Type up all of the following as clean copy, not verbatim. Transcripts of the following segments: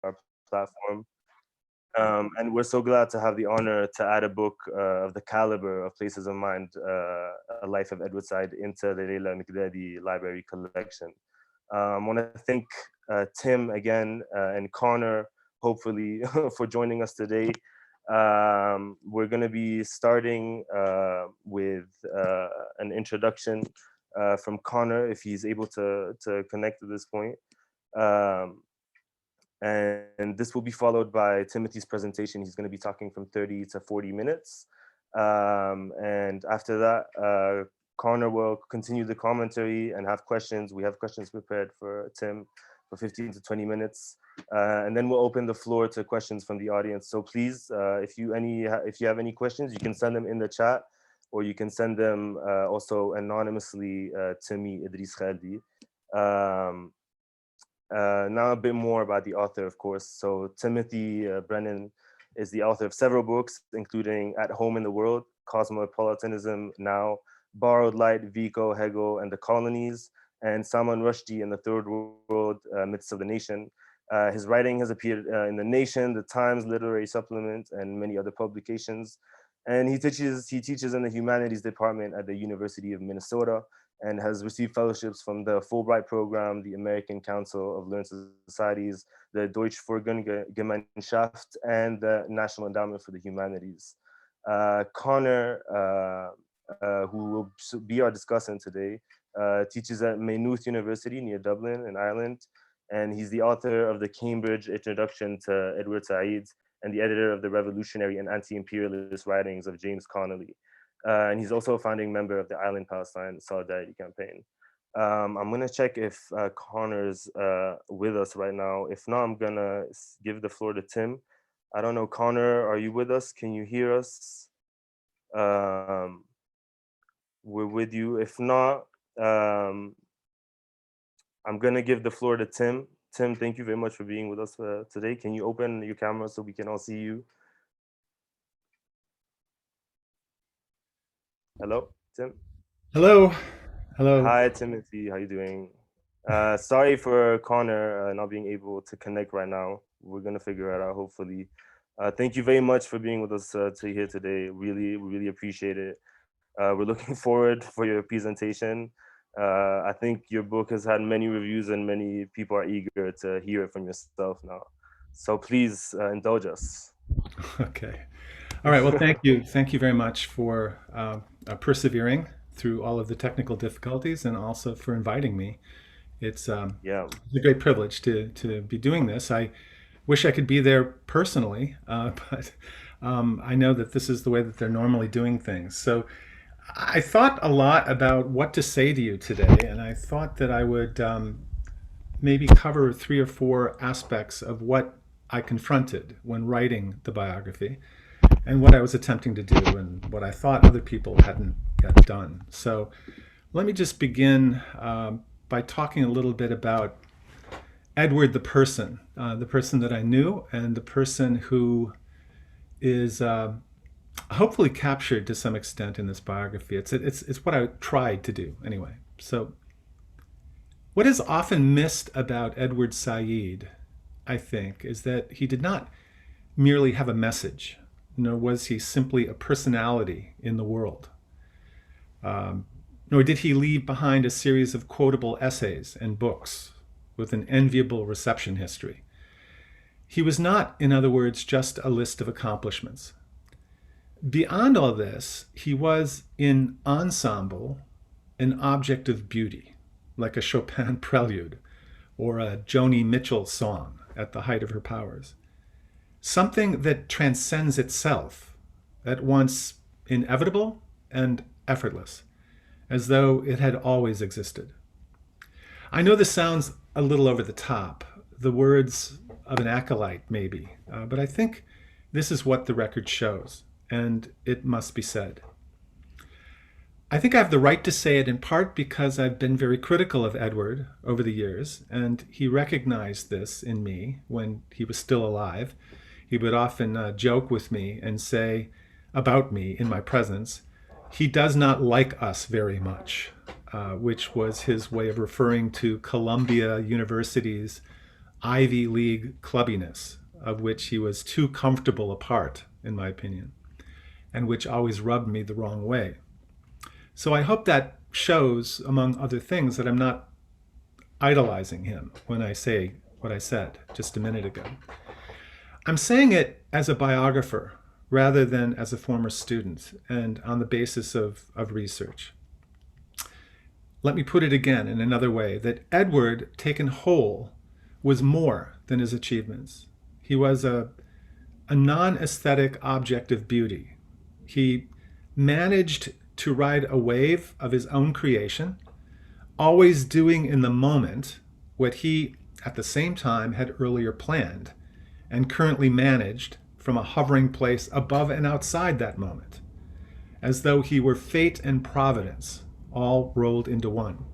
our platform. And we're so glad to have the honor to add a book of the caliber of Places of Mind, A Life of Edward Said, into the Leila Mikdadi Library Collection. I want to thank Tim again and Connor, hopefully, for joining us today. We're going to be starting with an introduction from Connor, if he's able to connect at this point. And this will be followed by Timothy's presentation. He's going to be talking from 30 to 40 minutes. And after that, Connor will continue the commentary and have questions. We have questions prepared for Tim for 15 to 20 minutes. And then we'll open the floor to questions from the audience. So please, if you have any questions, you can send them in the chat, or you can send them also anonymously to me, Idris Khaldi. Now a bit more about the author, of course. So Timothy Brennan is the author of several books, including At Home in the World, Cosmopolitanism Now, Borrowed Light, Vico, Hegel, and the Colonies, and Salman Rushdie in the Third World, Myths of the Nation. His writing has appeared in The Nation, The Times Literary Supplement, and many other publications. And he teaches in the Humanities Department at the University of Minnesota, and has received fellowships from the Fulbright Program, the American Council of Learned Societies, the Deutsche Forschungsgemeinschaft, and the National Endowment for the Humanities. Connor, who will be our discussant today, teaches at Maynooth University near Dublin in Ireland, and he's the author of the Cambridge Introduction to Edward Said and the editor of the Revolutionary and Anti-Imperialist Writings of James Connolly. And he's also a founding member of the Island Palestine Solidarity Campaign. I'm gonna check if Connor's with us right now. If not, I'm gonna give the floor to Tim. I don't know, Connor, are you with us? Can you hear us? We're with you. If not, I'm gonna give the floor to Tim. Tim, thank you very much for being with us today. Can you open your camera so we can all see you? Hello, Tim. Hello. Hello. Hi, Timothy. How you doing? Sorry for Connor not being able to connect right now. We're gonna figure it out, hopefully. Thank you very much for being with us here today. Really appreciate it. We're looking forward for your presentation. I think your book has had many reviews and many people are eager to hear it from yourself now. So please indulge us. Okay. All right. Well, thank you. Thank you very much for persevering through all of the technical difficulties, and also for inviting me. It's a great privilege to be doing this. I wish I could be there personally, but I know that this is the way that they're normally doing things. So I thought a lot about what to say to you today, and I thought that I would maybe cover 3 or 4 aspects of what I confronted when writing the biography, and what I was attempting to do, and what I thought other people hadn't yet done. So let me just begin by talking a little bit about Edward the person that I knew, and the person who is hopefully captured to some extent in this biography. It's what I tried to do anyway. So what is often missed about Edward Said, I think, is that he did not merely have a message, nor was he simply a personality in the world. Nor did he leave behind a series of quotable essays and books with an enviable reception history. He was not, in other words, just a list of accomplishments. Beyond all this, he was in ensemble an object of beauty, like a Chopin prelude or a Joni Mitchell song at the height of her powers. Something that transcends itself, at once inevitable and effortless, as though it had always existed. I know this sounds a little over the top, the words of an acolyte maybe, but I think this is what the record shows, and it must be said. I think I have the right to say it in part because I've been very critical of Edward over the years, and he recognized this in me when he was still alive. He would often joke with me and say about me in my presence, "He does not like us very much," which was his way of referring to Columbia University's Ivy League clubbiness, of which he was too comfortable a part, in my opinion, and which always rubbed me the wrong way. So I hope that shows, among other things, that I'm not idolizing him when I say what I said just a minute ago. I'm saying it as a biographer rather than as a former student and on the basis of research. Let me put it again in another way, that Edward, taken whole, was more than his achievements. He was a non-aesthetic object of beauty. He managed to ride a wave of his own creation, always doing in the moment what he, at the same time, had earlier planned and currently managed from a hovering place above and outside that moment, as though he were fate and providence all rolled into one.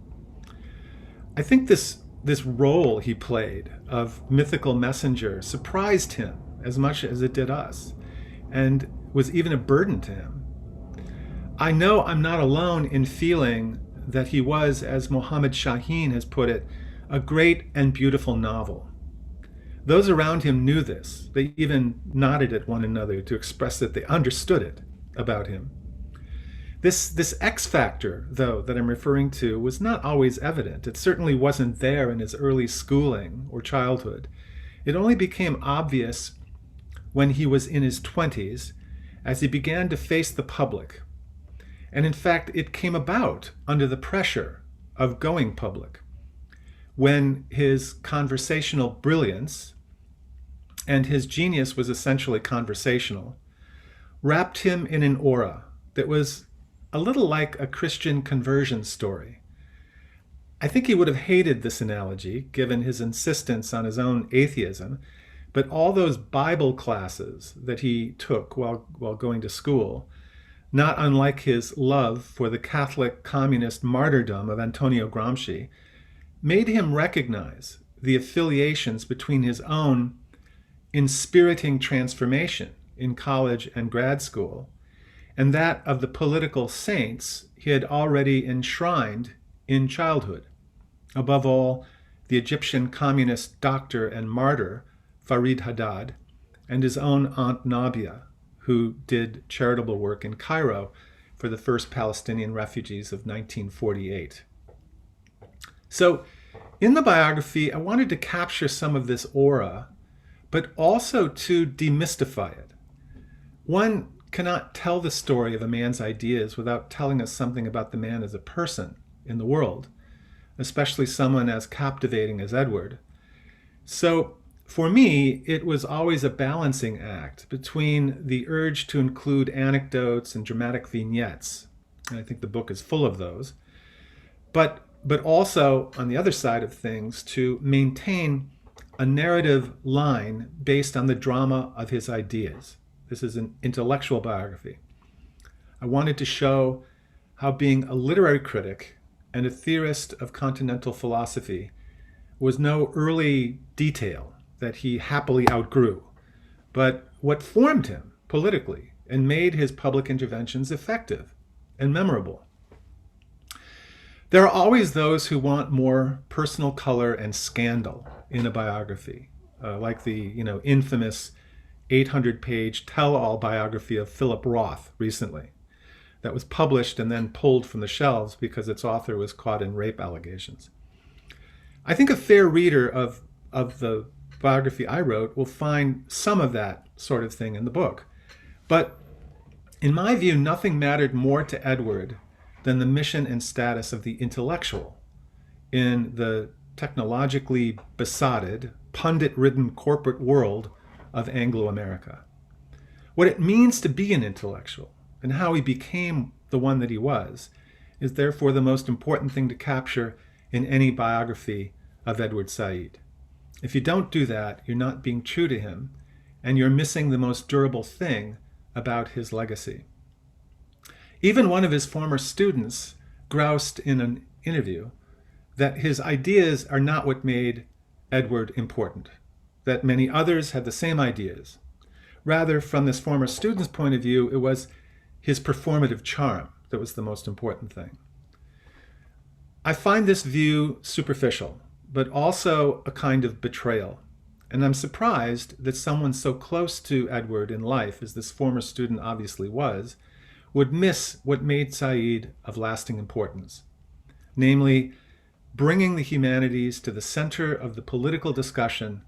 I think this role he played of mythical messenger surprised him as much as it did us, and was even a burden to him. I know I'm not alone in feeling that he was, as Mohammed Shaheen has put it, a great and beautiful novel. Those around him knew this. They even nodded at one another to express that they understood it about him. This X factor, though, that I'm referring to was not always evident. It certainly wasn't there in his early schooling or childhood. It only became obvious when he was in his 20s, as he began to face the public. And in fact, it came about under the pressure of going public, when his conversational brilliance, and his genius was essentially conversational, wrapped him in an aura that was a little like a Christian conversion story. I think he would have hated this analogy, given his insistence on his own atheism, but all those Bible classes that he took while going to school, not unlike his love for the Catholic communist martyrdom of Antonio Gramsci, made him recognize the affiliations between his own inspiriting transformation in college and grad school and that of the political saints he had already enshrined in childhood. Above all, the Egyptian communist doctor and martyr Farid Haddad, and his own Aunt Nabia, who did charitable work in Cairo for the first Palestinian refugees of 1948. So, in the biography, I wanted to capture some of this aura, but also to demystify it. One cannot tell the story of a man's ideas without telling us something about the man as a person in the world, especially someone as captivating as Edward. So, for me, it was always a balancing act between the urge to include anecdotes and dramatic vignettes, and I think the book is full of those, but also, on the other side of things, to maintain a narrative line based on the drama of his ideas. This is an intellectual biography. I wanted to show how being a literary critic and a theorist of continental philosophy was no early detail that he happily outgrew, but what formed him politically and made his public interventions effective and memorable. There are always those who want more personal color and scandal in a biography, like the infamous 800-page tell-all biography of Philip Roth recently, that was published and then pulled from the shelves because its author was caught in rape allegations. I think a fair reader of the biography I wrote will find some of that sort of thing in the book. But in my view, nothing mattered more to Edward than the mission and status of the intellectual in the technologically besotted, pundit-ridden corporate world of Anglo-America. What it means to be an intellectual and how he became the one that he was is therefore the most important thing to capture in any biography of Edward Said. If you don't do that, you're not being true to him, and you're missing the most durable thing about his legacy. Even one of his former students groused in an interview that his ideas are not what made Edward important, that many others had the same ideas. Rather, from this former student's point of view, it was his performative charm that was the most important thing. I find this view superficial, but also a kind of betrayal. And I'm surprised that someone so close to Edward in life, as this former student obviously was, would miss what made Said of lasting importance, namely, bringing the humanities to the center of the political discussion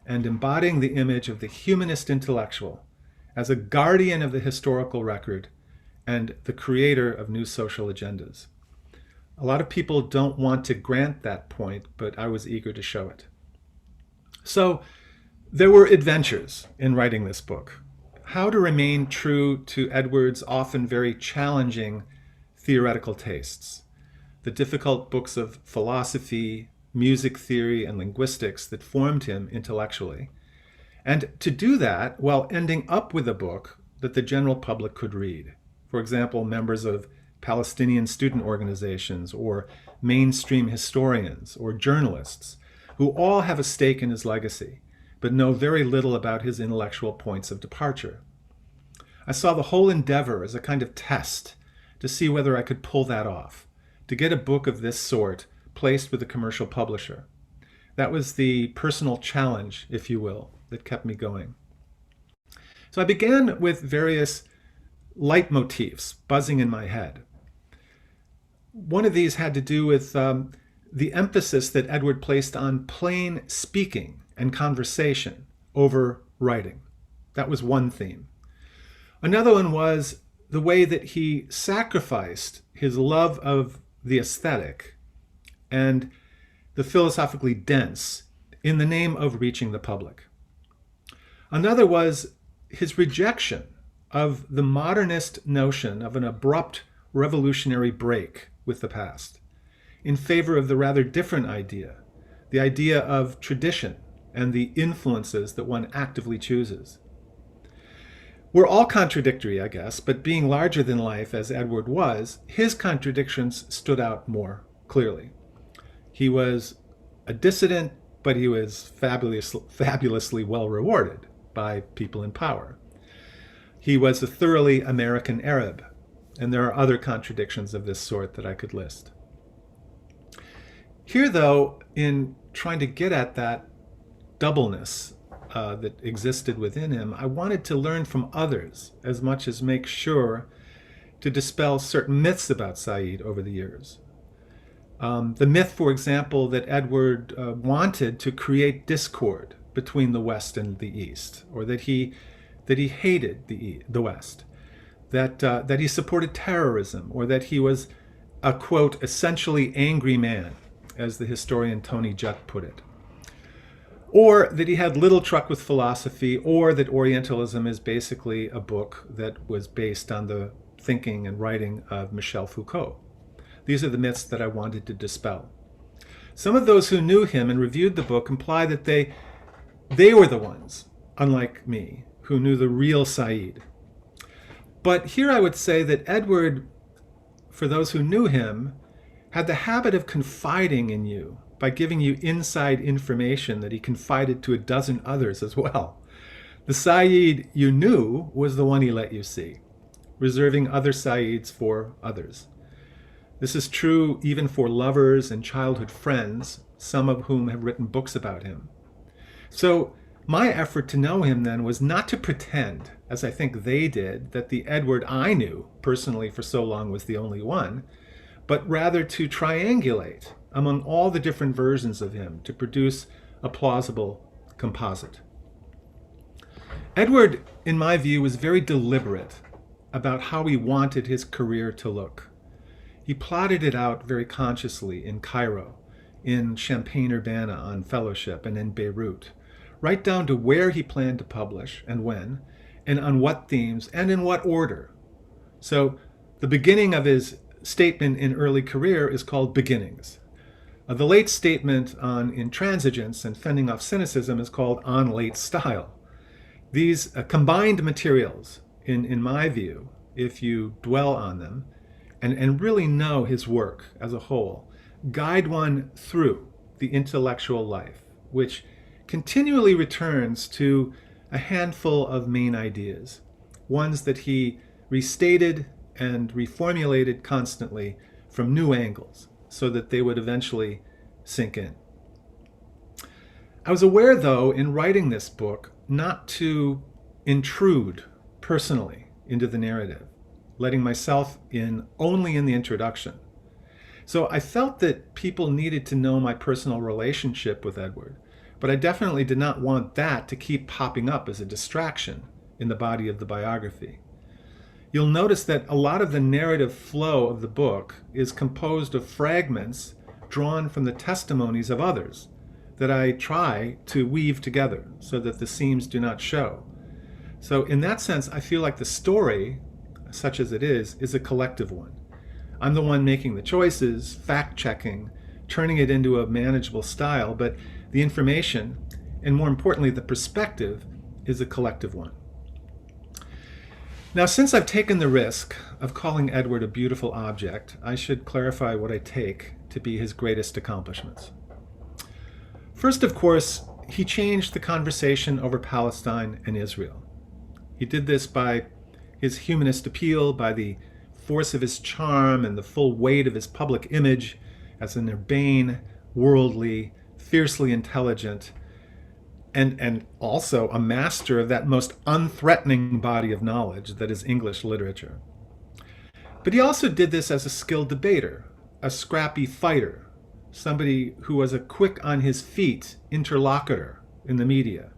and embodying the image of the humanist intellectual as a guardian of the historical record and the creator of new social agendas. A lot of people don't want to grant that point, but I was eager to show it. So there were adventures in writing this book. How to remain true to Edward's often very challenging theoretical tastes, the difficult books of philosophy, music theory, and linguistics that formed him intellectually, and to do that while ending up with a book that the general public could read. For example, members of Palestinian student organizations or mainstream historians or journalists who all have a stake in his legacy, but know very little about his intellectual points of departure. I saw the whole endeavor as a kind of test to see whether I could pull that off, to get a book of this sort placed with a commercial publisher. That was the personal challenge, if you will, that kept me going. So I began with various leitmotifs buzzing in my head. One of these had to do with the emphasis that Edward placed on plain speaking and conversation over writing. That was one theme. Another one was the way that he sacrificed his love of the aesthetic and the philosophically dense in the name of reaching the public. Another was his rejection of the modernist notion of an abrupt revolutionary break with the past in favor of the rather different idea, the idea of tradition and the influences that one actively chooses. We're all contradictory, I guess, but being larger than life as Edward was, his contradictions stood out more clearly. He was a dissident, but he was fabulously well rewarded by people in power. He was a thoroughly American Arab, and there are other contradictions of this sort that I could list. Here, though, in trying to get at that doubleness that existed within him, I wanted to learn from others as much as make sure to dispel certain myths about Said over the years. The myth, for example, that Edward wanted to create discord between the West and the East, or that he hated the West, that he supported terrorism, or that he was a, quote, essentially angry man, as the historian Tony Judt put it. Or that he had little truck with philosophy, or that Orientalism is basically a book that was based on the thinking and writing of Michel Foucault. These are the myths that I wanted to dispel. Some of those who knew him and reviewed the book imply that they were the ones, unlike me, who knew the real Said. But here I would say that Edward, for those who knew him, had the habit of confiding in you by giving you inside information that he confided to a dozen others as well. The Said you knew was the one he let you see, reserving other Saids for others. This is true even for lovers and childhood friends, some of whom have written books about him. So my effort to know him then was not to pretend, as I think they did, that the Edward I knew personally for so long was the only one, but rather to triangulate among all the different versions of him to produce a plausible composite. Edward, in my view, was very deliberate about how he wanted his career to look. He plotted it out very consciously in Cairo, in Champaign-Urbana on fellowship, and in Beirut, right down to where he planned to publish and when, and on what themes, and in what order. So the beginning of his statement in early career is called Beginnings. The late statement on intransigence and fending off cynicism is called On Late Style. These combined materials, in my view, if you dwell on them and really know his work as a whole, guide one through the intellectual life, which continually returns to a handful of main ideas, ones that he restated and reformulated constantly from new angles so that they would eventually sink in. I was aware, though, in writing this book, not to intrude personally into the narrative, letting myself in only in the introduction. So I felt that people needed to know my personal relationship with Edward, but I definitely did not want that to keep popping up as a distraction in the body of the biography. You'll notice that a lot of the narrative flow of the book is composed of fragments drawn from the testimonies of others that I try to weave together so that the seams do not show. So in that sense, I feel like the story, such as it is a collective one. I'm the one making the choices, fact-checking, turning it into a manageable style, but the information, and more importantly, the perspective, is a collective one. Now, since I've taken the risk of calling Edward a beautiful object, I should clarify what I take to be his greatest accomplishments. First, of course, he changed the conversation over Palestine and Israel. He did this by his humanist appeal, by the force of his charm and the full weight of his public image as an urbane, worldly, fiercely intelligent, and also a master of that most unthreatening body of knowledge that is English literature. But he also did this as a skilled debater, a scrappy fighter, somebody who was a quick on his feet interlocutor in the media,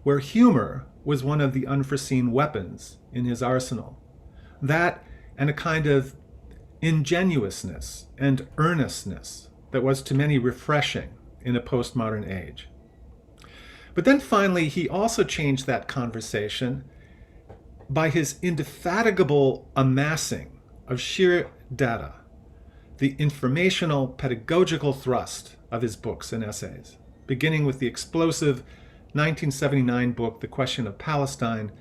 where humor was one of the unforeseen weapons in his arsenal. That and a kind of ingenuousness and earnestness that was to many refreshing in a postmodern age. But then finally, he also changed that conversation by his indefatigable amassing of sheer data, the informational, pedagogical thrust of his books and essays, beginning with the explosive 1979 book, The Question of Palestine,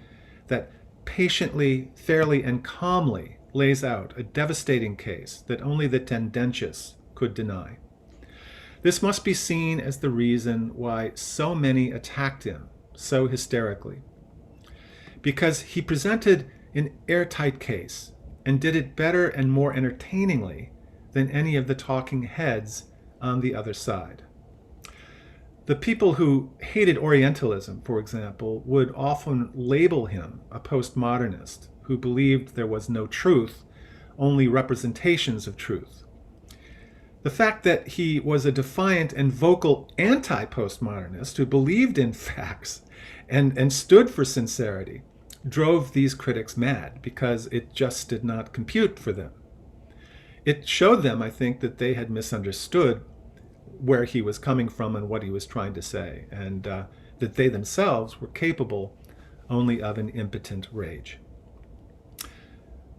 that patiently, fairly, and calmly lays out a devastating case that only the tendentious could deny. This must be seen as the reason why so many attacked him so hysterically, because he presented an airtight case and did it better and more entertainingly than any of the talking heads on the other side. The people who hated Orientalism, for example, would often label him a postmodernist who believed there was no truth, only representations of truth. The fact that he was a defiant and vocal anti-postmodernist who believed in facts and stood for sincerity drove these critics mad because it just did not compute for them. It showed them, I think, that they had misunderstood where he was coming from and what he was trying to say, and that they themselves were capable only of an impotent rage.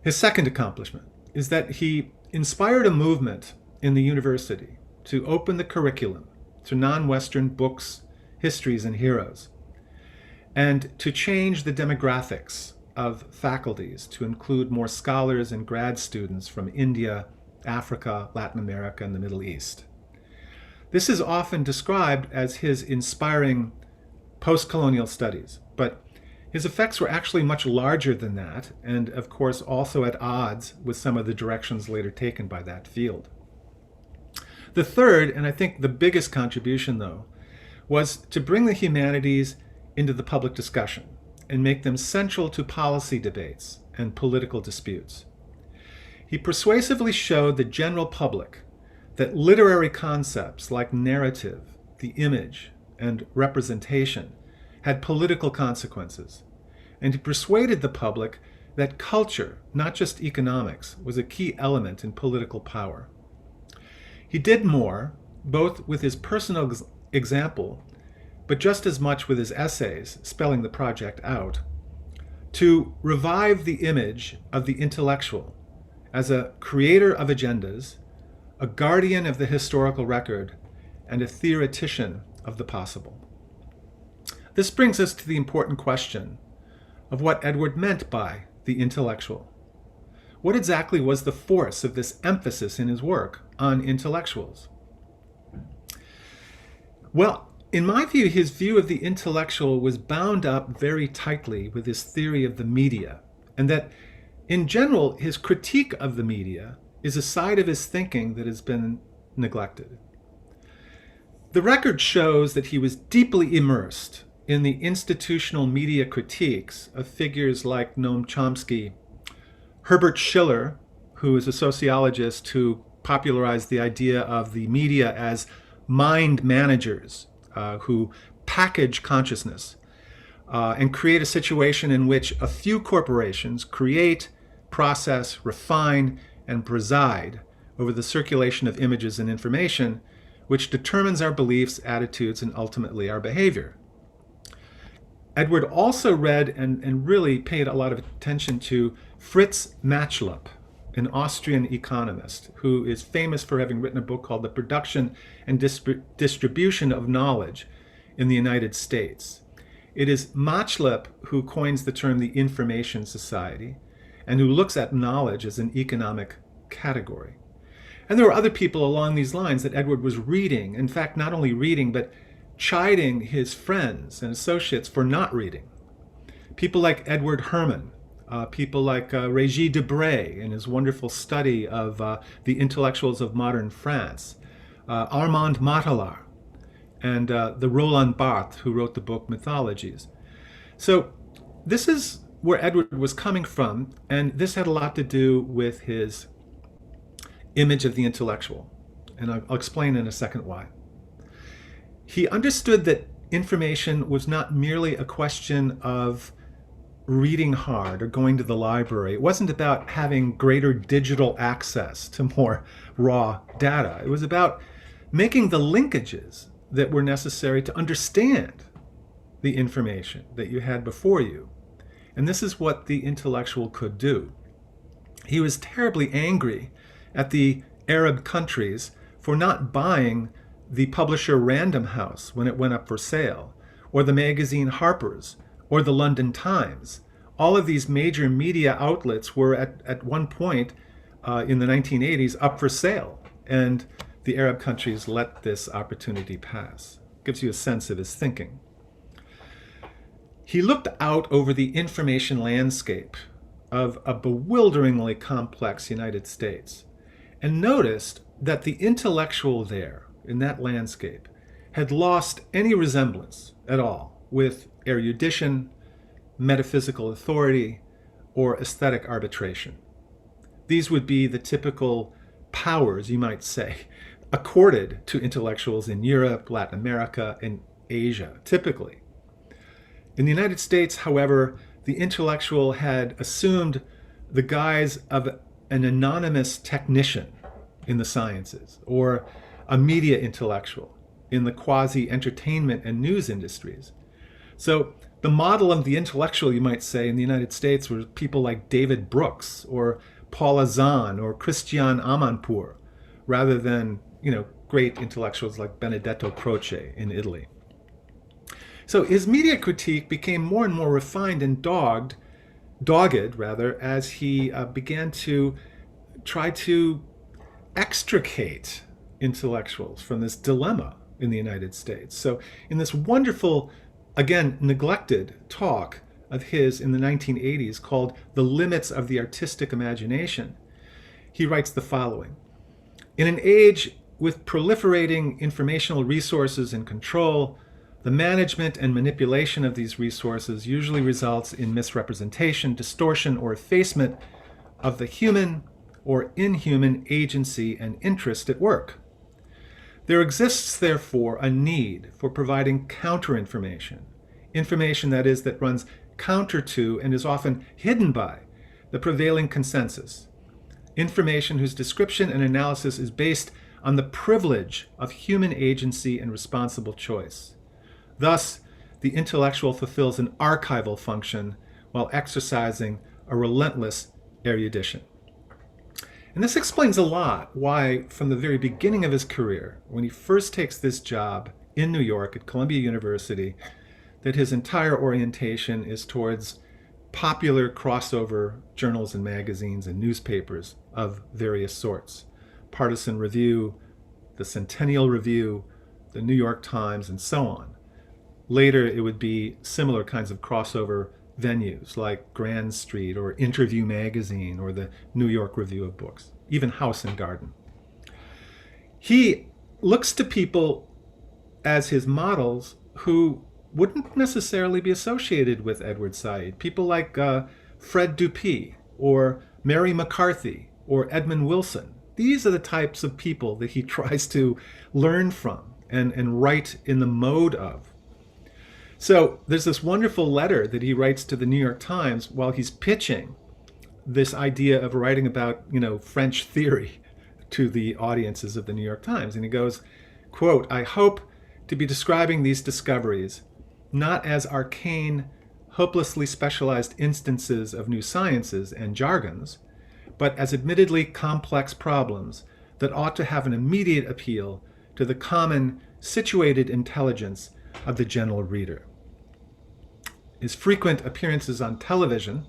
His second accomplishment is that he inspired a movement in the university to open the curriculum to non-Western books, histories, and heroes, and to change the demographics of faculties to include more scholars and grad students from India, Africa, Latin America, and the Middle East. This is often described as his inspiring post-colonial studies, but his effects were actually much larger than that, and of course also at odds with some of the directions later taken by that field. The third, and I think the biggest contribution, though, was to bring the humanities into the public discussion and make them central to policy debates and political disputes. He persuasively showed the general public that literary concepts like narrative, the image, and representation had political consequences, and he persuaded the public that culture, not just economics, was a key element in political power. He did more, both with his personal example, but just as much with his essays, spelling the project out, to revive the image of the intellectual as a creator of agendas, a guardian of the historical record, and a theoretician of the possible. This brings us to the important question of what Edward meant by the intellectual. What exactly was the force of this emphasis in his work on intellectuals? Well, in my view, his view of the intellectual was bound up very tightly with his theory of the media, and that, in general, his critique of the media is a side of his thinking that has been neglected. The record shows that he was deeply immersed in the institutional media critiques of figures like Noam Chomsky, Herbert Schiller, who is a sociologist who popularized the idea of the media as mind managers who package consciousness and create a situation in which a few corporations create, process, refine, and preside over the circulation of images and information, which determines our beliefs, attitudes, and ultimately our behavior. Edward also read and really paid a lot of attention to Fritz Matschlup, an Austrian economist who is famous for having written a book called The Production and Distribution of Knowledge in the United States. It is Matschlup who coins the term the information society and who looks at knowledge as an economic category. And there were other people along these lines that Edward was reading, in fact, not only reading, but chiding his friends and associates for not reading. People like Edward Herman, people like Régis Debray in his wonderful study of the intellectuals of modern France, Armand Matalar, and the Roland Barthes, who wrote the book Mythologies. So this is where Edward was coming from, and this had a lot to do with his image of the intellectual. And I'll explain in a second why. He understood that information was not merely a question of reading hard or going to the library. It wasn't about having greater digital access to more raw data. It was about making the linkages that were necessary to understand the information that you had before you. And this is what the intellectual could do. He was terribly angry at the Arab countries for not buying the publisher Random House when it went up for sale, or the magazine Harper's, or the London Times. All of these major media outlets were at one point in the 1980s up for sale, and the Arab countries let this opportunity pass. Gives you a sense of his thinking. He looked out over the information landscape of a bewilderingly complex United States and noticed that the intellectual there in that landscape had lost any resemblance at all with erudition, metaphysical authority, or aesthetic arbitration. These would be the typical powers, you might say, accorded to intellectuals in Europe, Latin America, and Asia, typically. In the United States, however, the intellectual had assumed the guise of an anonymous technician in the sciences, or a media intellectual in the quasi-entertainment and news industries. So the model of the intellectual, you might say, in the United States were people like David Brooks or Paul Azan or Christian Amanpour, rather than, great intellectuals like Benedetto Croce in Italy. So his media critique became more and more refined and dogged as he began to try to extricate intellectuals from this dilemma in the United States. So in this wonderful, again, neglected talk of his in the 1980s called The Limits of the Artistic Imagination, he writes the following: "In an age with proliferating informational resources and control, the management and manipulation of these resources usually results in misrepresentation, distortion, or effacement of the human or inhuman agency and interest at work. There exists, therefore, a need for providing counter-information, information that is, that runs counter to and is often hidden by the prevailing consensus, information whose description and analysis is based on the privilege of human agency and responsible choice. Thus, the intellectual fulfills an archival function while exercising a relentless erudition." And this explains a lot why, from the very beginning of his career, when he first takes this job in New York at Columbia University, that his entire orientation is towards popular crossover journals and magazines and newspapers of various sorts. Partisan Review, the Centennial Review, the New York Times, and so on. Later, it would be similar kinds of crossover venues like Grand Street or Interview Magazine or the New York Review of Books, even House and Garden. He looks to people as his models who wouldn't necessarily be associated with Edward Said. People like Fred Dupee or Mary McCarthy or Edmund Wilson. These are the types of people that he tries to learn from and write in the mode of. So there's this wonderful letter that he writes to the New York Times while he's pitching this idea of writing about, French theory to the audiences of the New York Times. And he goes, quote, "I hope to be describing these discoveries not as arcane, hopelessly specialized instances of new sciences and jargons, but as admittedly complex problems that ought to have an immediate appeal to the common, situated intelligence of the general reader." His frequent appearances on television,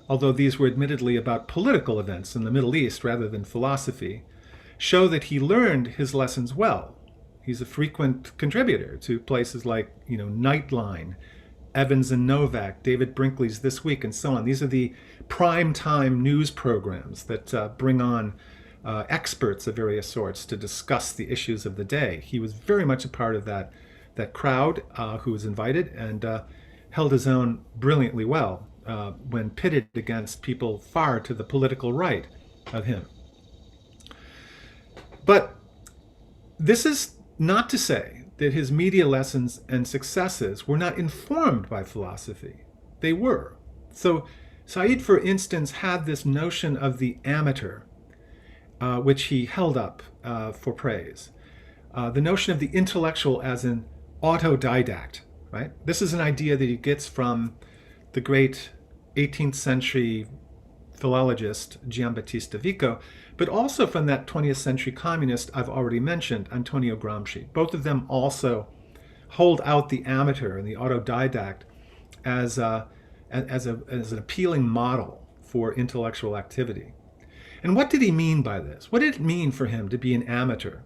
although these were admittedly about political events in the Middle East rather than philosophy, show that he learned his lessons well. He's a frequent contributor to places like, Nightline, Evans and Novak, David Brinkley's This Week, and so on. These are the prime time news programs that bring on experts of various sorts to discuss the issues of the day. He was very much a part of that crowd who was invited and held his own brilliantly well when pitted against people far to the political right of him. But this is not to say that his media lessons and successes were not informed by philosophy. They were. So Said, for instance, had this notion of the amateur, which he held up for praise. The notion of the intellectual as an autodidact, right? This is an idea that he gets from the great 18th century philologist Giambattista Vico, but also from that 20th century communist I've already mentioned, Antonio Gramsci. Both of them also hold out the amateur and the autodidact as an appealing model for intellectual activity. And what did he mean by this? What did it mean for him to be an amateur?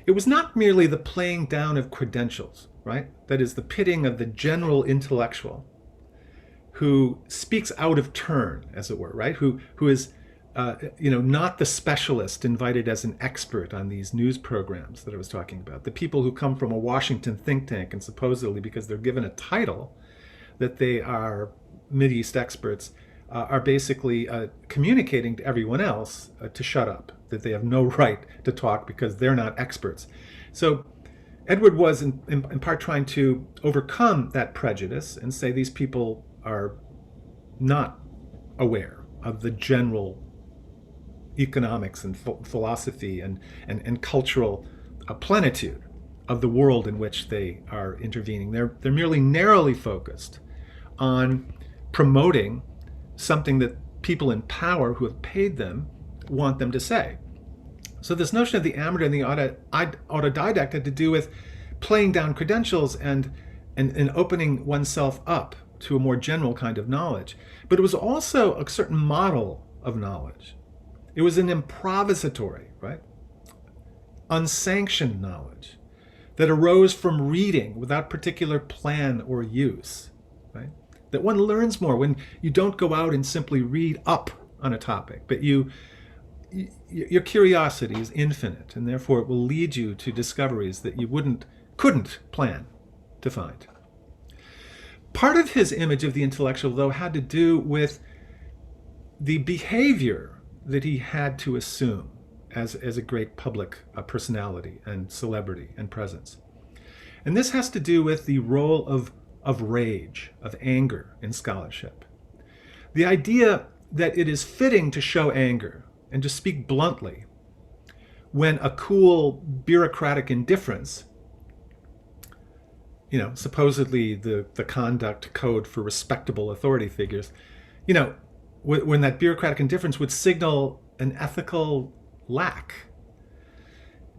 It was not merely the playing down of credentials, right? That is, the pitting of the general intellectual who speaks out of turn, as it were, right? Who is, not the specialist invited as an expert on these news programs that I was talking about. The people who come from a Washington think tank and supposedly, because they're given a title, that they are Mideast experts, are basically communicating to everyone else to shut up, that they have no right to talk because they're not experts. So Edward was in part trying to overcome that prejudice and say these people are not aware of the general economics and philosophy and cultural plenitude of the world in which they are intervening. They're merely narrowly focused on promoting something that people in power who have paid them want them to say. So this notion of the amateur and the autodidact had to do with playing down credentials and opening oneself up to a more general kind of knowledge. But it was also a certain model of knowledge. It was an improvisatory, right? Unsanctioned knowledge that arose from reading without particular plan or use, right? That one learns more when you don't go out and simply read up on a topic, but your curiosity is infinite, and therefore it will lead you to discoveries that you couldn't plan to find. Part of his image of the intellectual, though, had to do with the behavior that he had to assume as a great public personality and celebrity and presence. And this has to do with the role of rage, of anger in scholarship. The idea that it is fitting to show anger and to speak bluntly when a cool bureaucratic indifference, supposedly the conduct code for respectable authority figures, when that bureaucratic indifference would signal an ethical lack.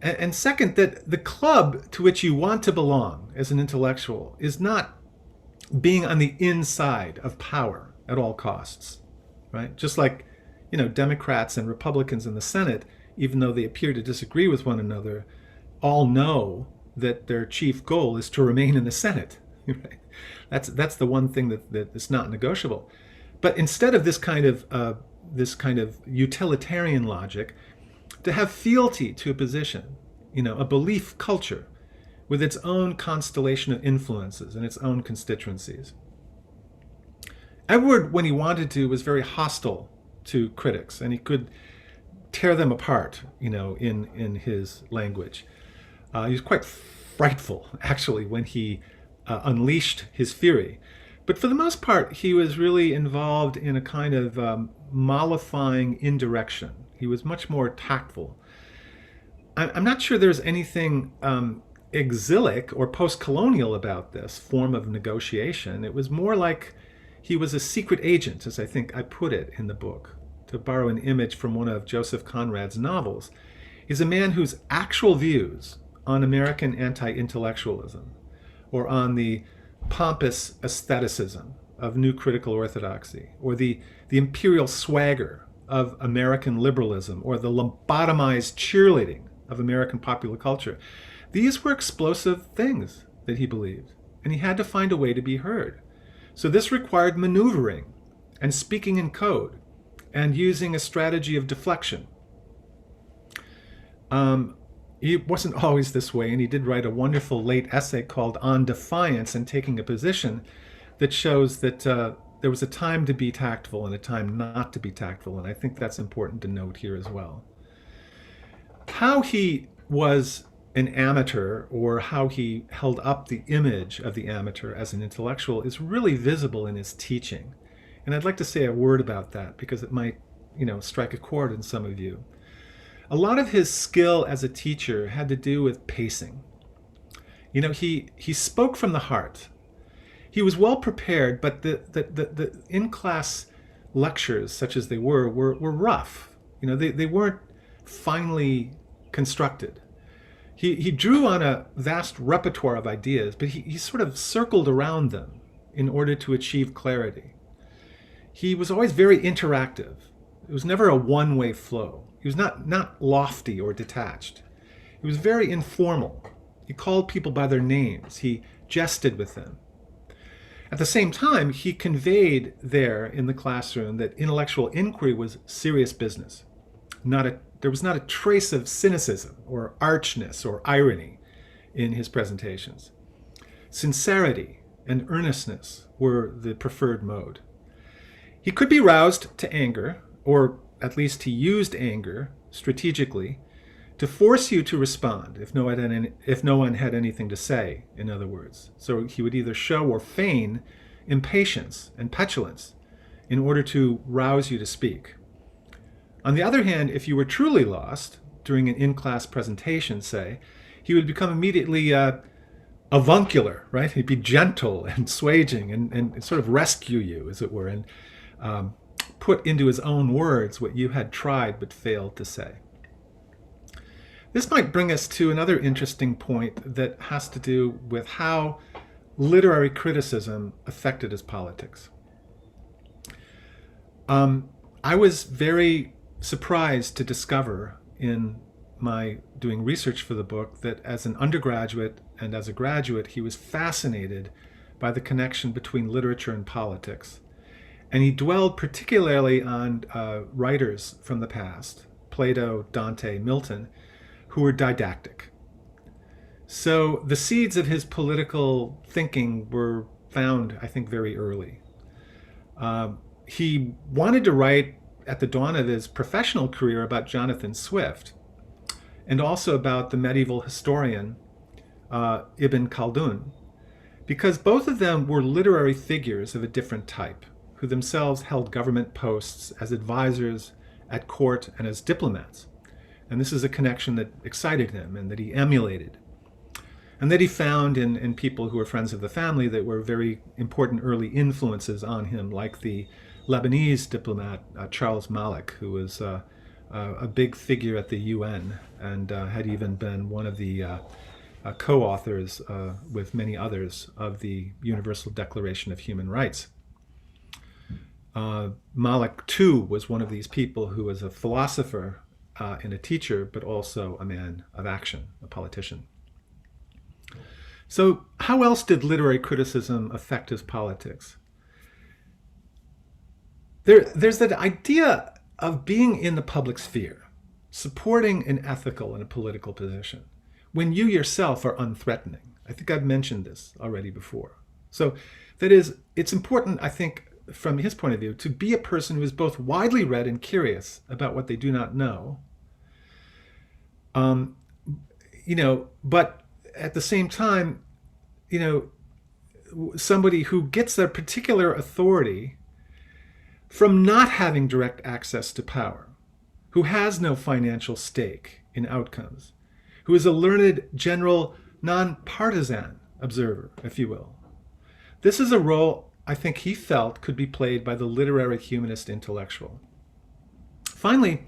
And second, that the club to which you want to belong as an intellectual is not being on the inside of power at all costs, right? Just like, Democrats and Republicans in the Senate, even though they appear to disagree with one another, all know that their chief goal is to remain in the Senate. Right? That's the one thing that is not negotiable. But instead of this kind of utilitarian logic, to have fealty to a position, a belief culture, with its own constellation of influences and its own constituencies. Edward, when he wanted to, was very hostile to critics, and he could tear them apart, in his language. He was quite frightful, actually, when he unleashed his fury. But for the most part, he was really involved in a kind of mollifying indirection. He was much more tactful. I'm not sure there's anything exilic or post-colonial about this form of negotiation. It was more like he was a secret agent, as I think I put it in the book. To borrow an image from one of Joseph Conrad's novels, he's a man whose actual views on American anti-intellectualism or on the pompous aestheticism of new critical orthodoxy, or the imperial swagger of American liberalism, or the lobotomized cheerleading of American popular culture. These were explosive things that he believed, and he had to find a way to be heard. So this required maneuvering and speaking in code and using a strategy of deflection. He wasn't always this way, and he did write a wonderful late essay called On Defiance and Taking a Position that shows that there was a time to be tactful and a time not to be tactful, and I think that's important to note here as well. How he was an amateur, or how he held up the image of the amateur as an intellectual, is really visible in his teaching. And I'd like to say a word about that because it might, strike a chord in some of you. A lot of his skill as a teacher had to do with pacing. He spoke from the heart. He was well prepared, but the in-class lectures, such as they were rough. They weren't finely constructed. He drew on a vast repertoire of ideas, but he sort of circled around them in order to achieve clarity. He was always very interactive. It was never a one-way flow. He was not lofty or detached. He was very informal. He called people by their names. He jested with them. At the same time, he conveyed there in the classroom that intellectual inquiry was serious business. There was not a trace of cynicism or archness or irony in his presentations. Sincerity and earnestness were the preferred mode. He could be roused to anger, or at least he used anger strategically to force you to respond if no one had anything to say, in other words. So he would either show or feign impatience and petulance in order to rouse you to speak. On the other hand, if you were truly lost during an in-class presentation, say, he would become immediately avuncular, right? He'd be gentle and swaging and sort of rescue you, as it were, and put into his own words what you had tried but failed to say. This might bring us to another interesting point that has to do with how literary criticism affected his politics. I was very surprised to discover in my doing research for the book that as an undergraduate and as a graduate, he was fascinated by the connection between literature and politics. And he dwelled particularly on writers from the past, Plato, Dante, Milton, who were didactic. So the seeds of his political thinking were found, I think, very early. He wanted to write at the dawn of his professional career about Jonathan Swift, and also about the medieval historian Ibn Khaldun, because both of them were literary figures of a different type, who themselves held government posts as advisors at court and as diplomats. And this is a connection that excited him and that he emulated, and that he found in people who were friends of the family that were very important early influences on him, like the Lebanese diplomat Charles Malik, who was a big figure at the UN and had even been one of the co-authors with many others of the Universal Declaration of Human Rights. Malik, too, was one of these people who was a philosopher and a teacher, but also a man of action, a politician. So how else did literary criticism affect his politics? There's that idea of being in the public sphere, supporting an ethical and a political position, when you yourself are unthreatening. I think I've mentioned this already before. So that is, it's important, I think, from his point of view, to be a person who is both widely read and curious about what they do not know, but at the same time, somebody who gets their particular authority from not having direct access to power, who has no financial stake in outcomes, who is a learned, general, non-partisan observer, if you will. This is a role I think he felt could be played by the literary humanist intellectual. Finally,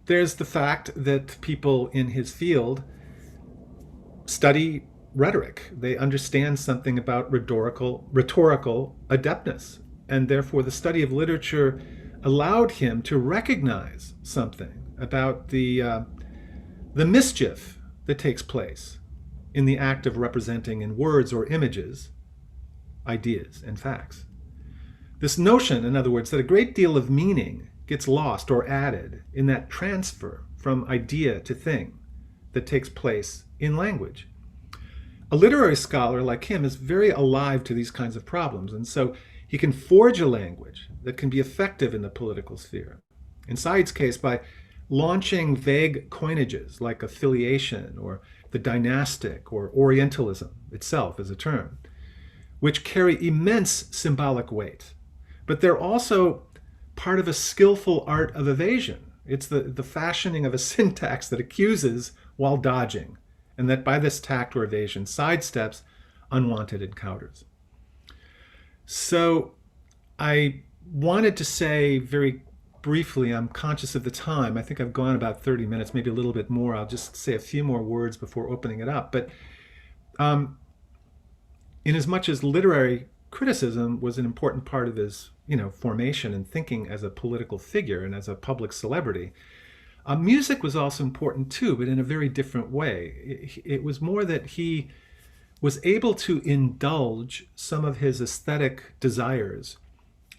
there's the fact that people in his field study rhetoric. They understand something about rhetorical adeptness, and therefore the study of literature allowed him to recognize something about the mischief that takes place in the act of representing in words or images ideas and facts. This notion, in other words, that a great deal of meaning gets lost or added in that transfer from idea to thing that takes place in language. A literary scholar like him is very alive to these kinds of problems, and so he can forge a language that can be effective in the political sphere. In Said's case, by launching vague coinages like affiliation or the dynastic or Orientalism itself as a term, which carry immense symbolic weight. But they're also part of a skillful art of evasion. It's the fashioning of a syntax that accuses while dodging, and that by this tact or evasion sidesteps unwanted encounters. So I wanted to say very briefly, I'm conscious of the time. I think I've gone about 30 minutes, maybe a little bit more. I'll just say a few more words before opening it up. But in as much as literary criticism was an important part of his formation and thinking as a political figure and as a public celebrity, music was also important too, but in a very different way. It was more that he was able to indulge some of his aesthetic desires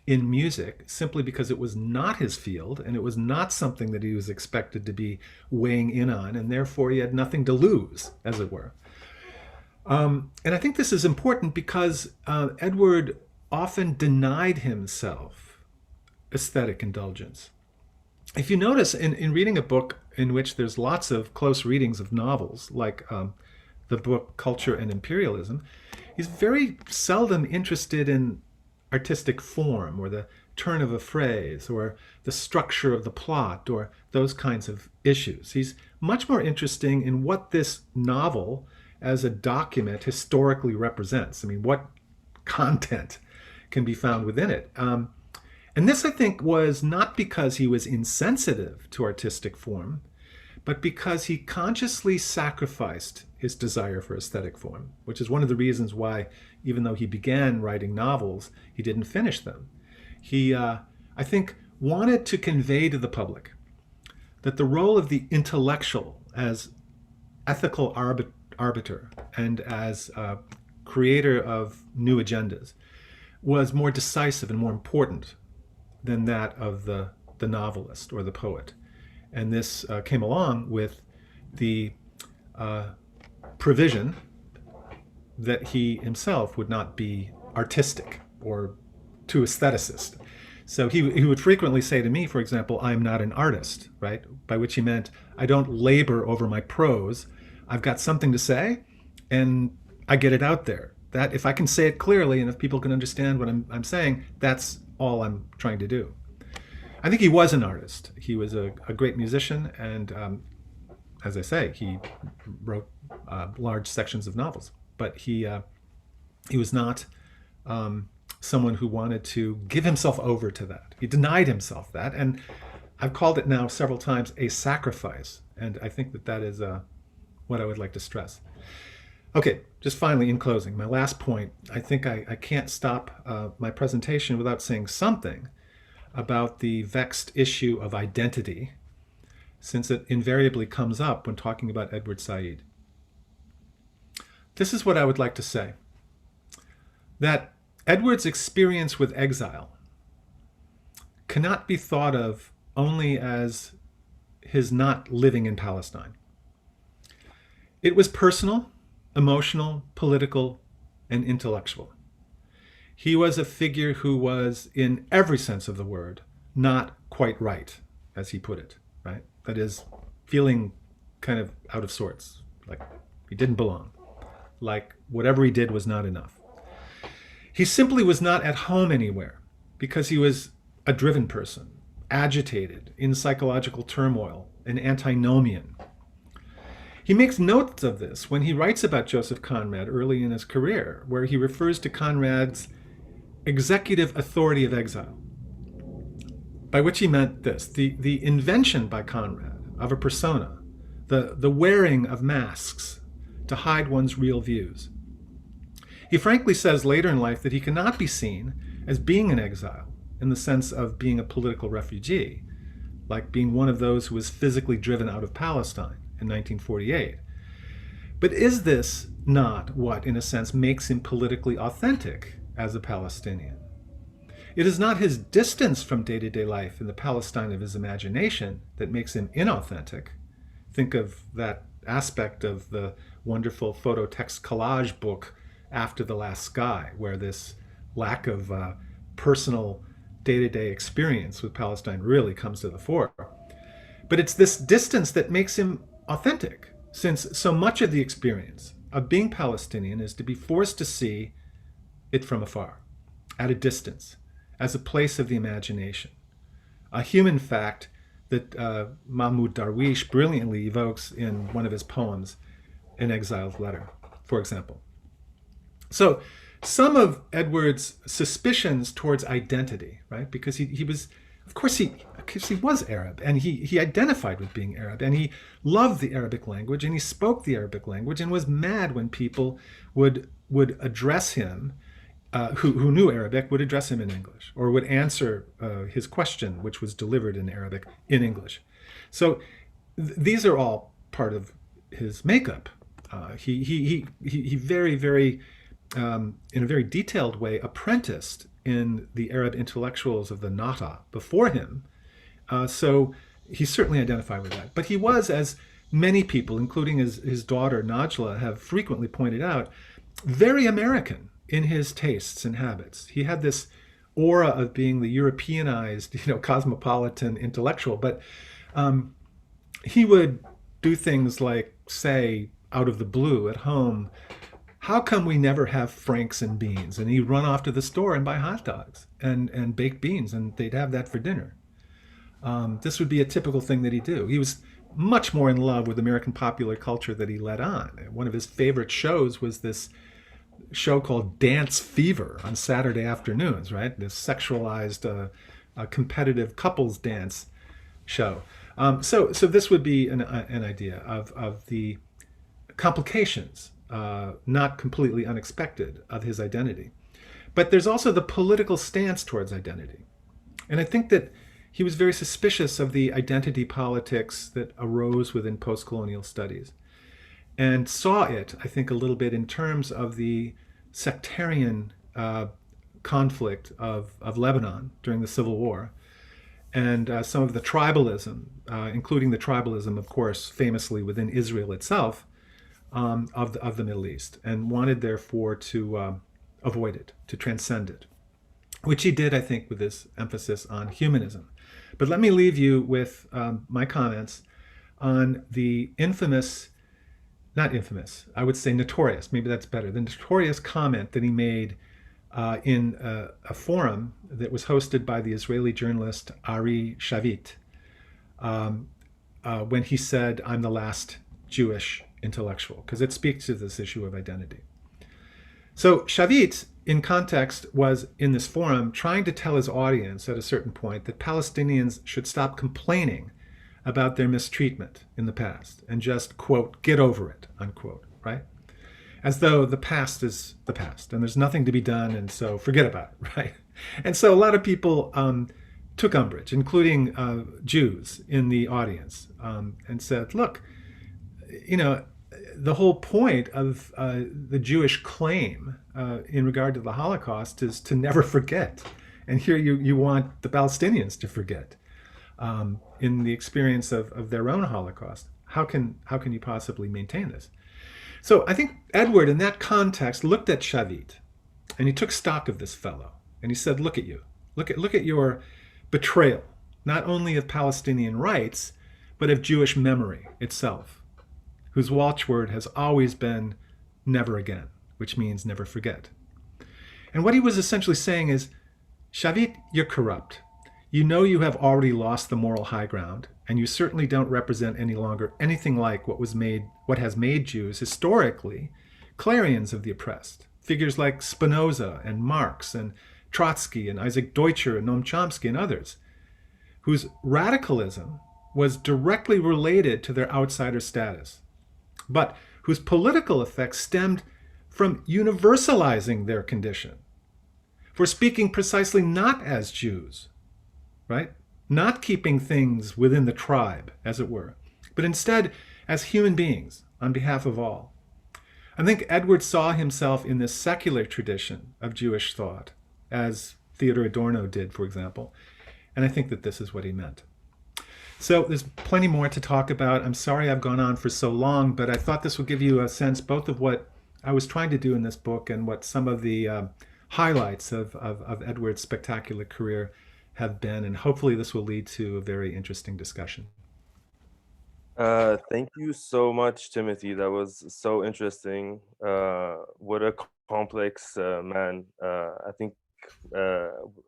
in music simply because it was not his field and it was not something that he was expected to be weighing in on, and therefore he had nothing to lose, as it were. And I think this is important because Edward often denied himself aesthetic indulgence. If you notice in reading a book in which there's lots of close readings of novels, like the book Culture and Imperialism, he's very seldom interested in artistic form or the turn of a phrase or the structure of the plot or those kinds of issues. He's much more interested in what this novel as a document historically represents. I mean, what content can be found within it. And this, I think, was not because he was insensitive to artistic form, but because he consciously sacrificed his desire for aesthetic form, which is one of the reasons why, even though he began writing novels, he didn't finish them. He, I think, wanted to convey to the public that the role of the intellectual as ethical arbiter and as creator of new agendas was more decisive and more important than that of the novelist or the poet. And this came along with the provision that he himself would not be artistic or too aestheticist. So he would frequently say to me, for example, I'm not an artist, right? By which he meant, I don't labor over my prose. I've got something to say and I get it out there. That if I can say it clearly and if people can understand what I'm saying, that's all I'm trying to do. I think he was an artist. He was a great musician, and as I say, he wrote large sections of novels. But he was not someone who wanted to give himself over to that. He denied himself that, and I've called it now several times a sacrifice, and I think that is what I would like to stress. Okay, just finally in closing, my last point, I think I can't stop my presentation without saying something about the vexed issue of identity, since it invariably comes up when talking about Edward Said. This is what I would like to say, that Edward's experience with exile cannot be thought of only as his not living in Palestine. It was personal, emotional, political, and intellectual. He was a figure who was, in every sense of the word, not quite right, as he put it, right? That is, feeling kind of out of sorts, like he didn't belong, like whatever he did was not enough. He simply was not at home anywhere because he was a driven person, agitated, in psychological turmoil, an antinomian. He makes notes of this when he writes about Joseph Conrad early in his career, where he refers to Conrad's executive authority of exile, by which he meant this: the invention by Conrad of a persona, the wearing of masks to hide one's real views. He frankly says later in life that he cannot be seen as being an exile in the sense of being a political refugee, like being one of those who was physically driven out of Palestine in 1948. But is this not what, in a sense, makes him politically authentic as a Palestinian? It is not his distance from day-to-day life in the Palestine of his imagination that makes him inauthentic. Think of that aspect of the wonderful photo text collage book After the Last Sky, where this lack of personal day-to-day experience with Palestine really comes to the fore. But it's this distance that makes him authentic, since so much of the experience of being Palestinian is to be forced to see it from afar, at a distance, as a place of the imagination, a human fact that Mahmoud Darwish brilliantly evokes in one of his poems, An Exile's Letter, for example. So some of Edward's suspicions towards identity, right? Because he was, of course he was Arab, and he identified with being Arab, and he loved the Arabic language, and he spoke the Arabic language, and was mad when people would address him, who knew Arabic, would address him in English, or would answer his question, which was delivered in Arabic, in English. So these are all part of his makeup. He very, very, in a very detailed way, apprenticed in the Arab intellectuals of the Nahda before him. So he certainly identified with that. But he was, as many people, including his daughter Najla, have frequently pointed out, very American in his tastes and habits. He had this aura of being the Europeanized, cosmopolitan intellectual, but he would do things like say, out of the blue at home, how come we never have franks and beans? And he'd run off to the store and buy hot dogs and baked beans, and they'd have that for dinner. This would be a typical thing that he'd do. He was much more in love with American popular culture that he led on. One of his favorite shows was this show called Dance Fever on Saturday afternoons, right? This sexualized competitive couples dance show. So this would be an idea of the complications, not completely unexpected, of his identity. But there's also the political stance towards identity. And I think that he was very suspicious of the identity politics that arose within post-colonial studies, and saw it, I think, a little bit in terms of the sectarian conflict of Lebanon during the Civil War, and some of the tribalism, including the tribalism, of course, famously within Israel itself, of the Middle East, and wanted, therefore, to avoid it, to transcend it, which he did, I think, with this emphasis on humanism. But let me leave you with my comments on the not infamous, I would say notorious, maybe that's better, the notorious comment that he made in a forum that was hosted by the Israeli journalist Ari Shavit, when he said, "I'm the last Jewish intellectual," because it speaks to this issue of identity. So Shavit, in context, was in this forum trying to tell his audience at a certain point that Palestinians should stop complaining about their mistreatment in the past and just, quote, get over it, unquote, right? As though the past is the past and there's nothing to be done, and so forget about it, right? And so a lot of people took umbrage, including Jews in the audience, and said, look, the whole point of the Jewish claim in regard to the Holocaust is to never forget. And here you want the Palestinians to forget in the experience of their own Holocaust. How can you possibly maintain this? So I think Edward, in that context, looked at Shavit, and he took stock of this fellow, and he said, "Look at you, look at your betrayal, not only of Palestinian rights, but of Jewish memory itself, whose watchword has always been never again, which means never forget." And what he was essentially saying is, Shavit, you're corrupt. You know you have already lost the moral high ground, and you certainly don't represent any longer anything like what has made Jews historically clarions of the oppressed. Figures like Spinoza and Marx and Trotsky and Isaac Deutscher and Noam Chomsky and others, whose radicalism was directly related to their outsider status, but whose political effects stemmed from universalizing their condition, for speaking precisely not as Jews, right? Not keeping things within the tribe, as it were, but instead as human beings on behalf of all. I think Edward saw himself in this secular tradition of Jewish thought, as Theodor Adorno did, for example, and I think that this is what he meant. So there's plenty more to talk about. I'm sorry I've gone on for so long, but I thought this would give you a sense both of what I was trying to do in this book and what some of the highlights of Edward's spectacular career have been, and hopefully this will lead to a very interesting discussion. Thank you so much, Timothée. That was so interesting. What a complex man. I think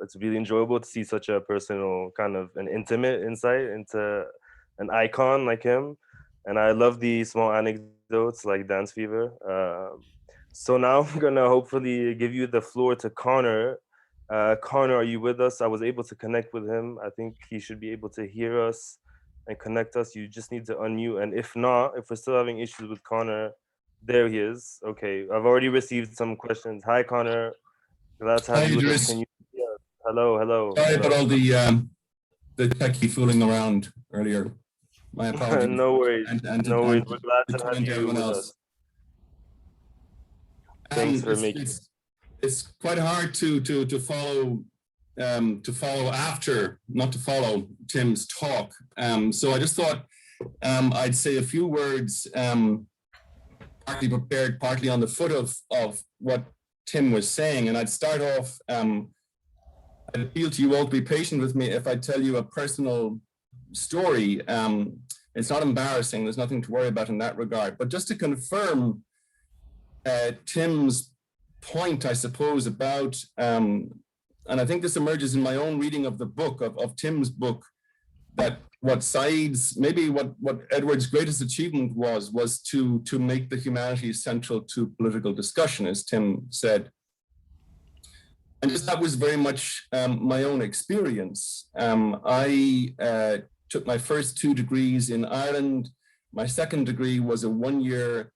it's really enjoyable to see such a personal, kind of an intimate insight into an icon like him. And I love the small anecdotes like Dance Fever. So now I'm gonna hopefully give you the floor to Connor. Connor, are you with us? I was able to connect with him. I think he should be able to hear us and connect us. You just need to unmute. And if not, if we're still having issues with Connor, there he is. Okay, I've already received some questions. Hi, Connor. Glad to have you with us. Can you hear us? Hello. Sorry about all the techie fooling around earlier. My apologies. No worries. No worries. We're glad to have you with us. Thanks for making it. It's quite hard to follow after, not to follow Tim's talk. So I just thought I'd say a few words, partly prepared, partly on the foot of what Tim was saying. And I'd start off, I'd appeal to you all to be patient with me if I tell you a personal story. It's not embarrassing. There's nothing to worry about in that regard. But just to confirm Tim's point, I suppose, about, and I think this emerges in my own reading of the book, of Tim's book, that what Said's, maybe what Edward's greatest achievement was to make the humanities central to political discussion, as Tim said. And just that was very much my own experience. I took my first 2 degrees in Ireland. My second degree was a 1-year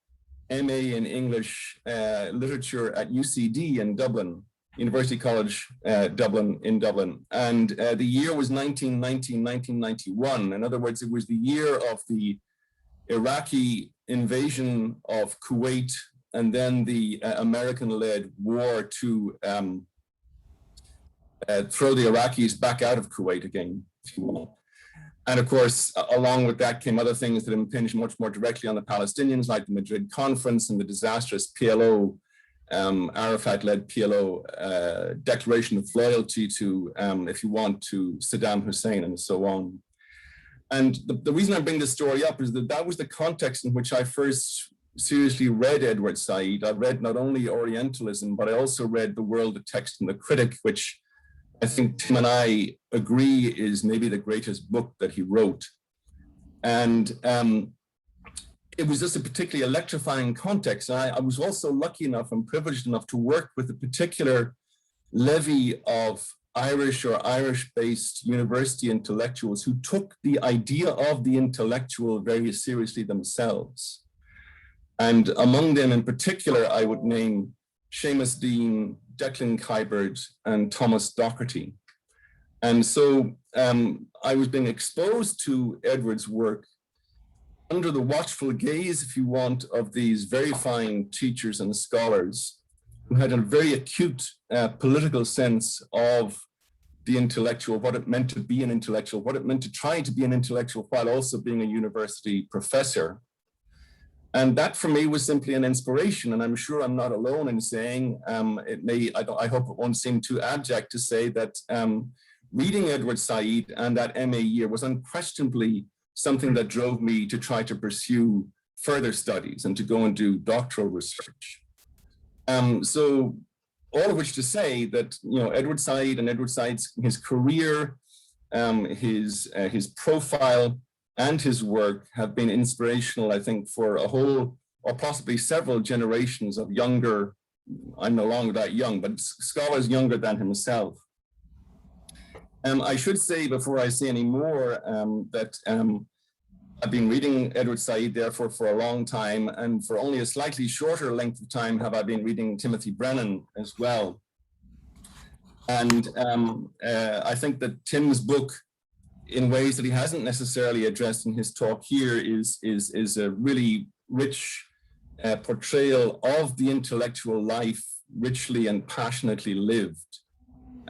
MA in English literature at UCD in Dublin, University College Dublin in Dublin. And the year was 1991. In other words, it was the year of the Iraqi invasion of Kuwait and then the American-led war to throw the Iraqis back out of Kuwait again, if you will. And of course, along with that came other things that impinged much more directly on the Palestinians, like the Madrid Conference and the disastrous PLO, Arafat-led PLO declaration of loyalty to, if you want, to Saddam Hussein and so on. And the reason I bring this story up is that was the context in which I first seriously read Edward Said. I read not only Orientalism, but I also read The World, the Text and the Critic, which I think Tim and I agree is maybe the greatest book that he wrote. And it was just a particularly electrifying context. And I was also lucky enough and privileged enough to work with a particular levy of Irish or Irish-based university intellectuals who took the idea of the intellectual very seriously themselves. And among them in particular, I would name Seamus Dean, Declan Kyberd, and Thomas Docherty. And so I was being exposed to Edward's work under the watchful gaze, if you want, of these very fine teachers and scholars who had a very acute political sense of the intellectual, what it meant to be an intellectual, what it meant to try to be an intellectual while also being a university professor. And that for me was simply an inspiration. And I'm sure I'm not alone in saying, I hope it won't seem too abject to say that reading Edward Said and that MA year was unquestionably something that drove me to try to pursue further studies and to go and do doctoral research. So all of which to say that, you know, Edward Said and Edward Said's his career, his profile, and his work have been inspirational, I think, for a whole or possibly several generations of younger, I'm no longer that young, but scholars younger than himself. I should say before I say any more that I've been reading Edward Said, therefore, for a long time, and for only a slightly shorter length of time have I been reading Timothy Brennan as well. And I think that Tim's book, in ways that he hasn't necessarily addressed in his talk here, is a really rich portrayal of the intellectual life, richly and passionately lived.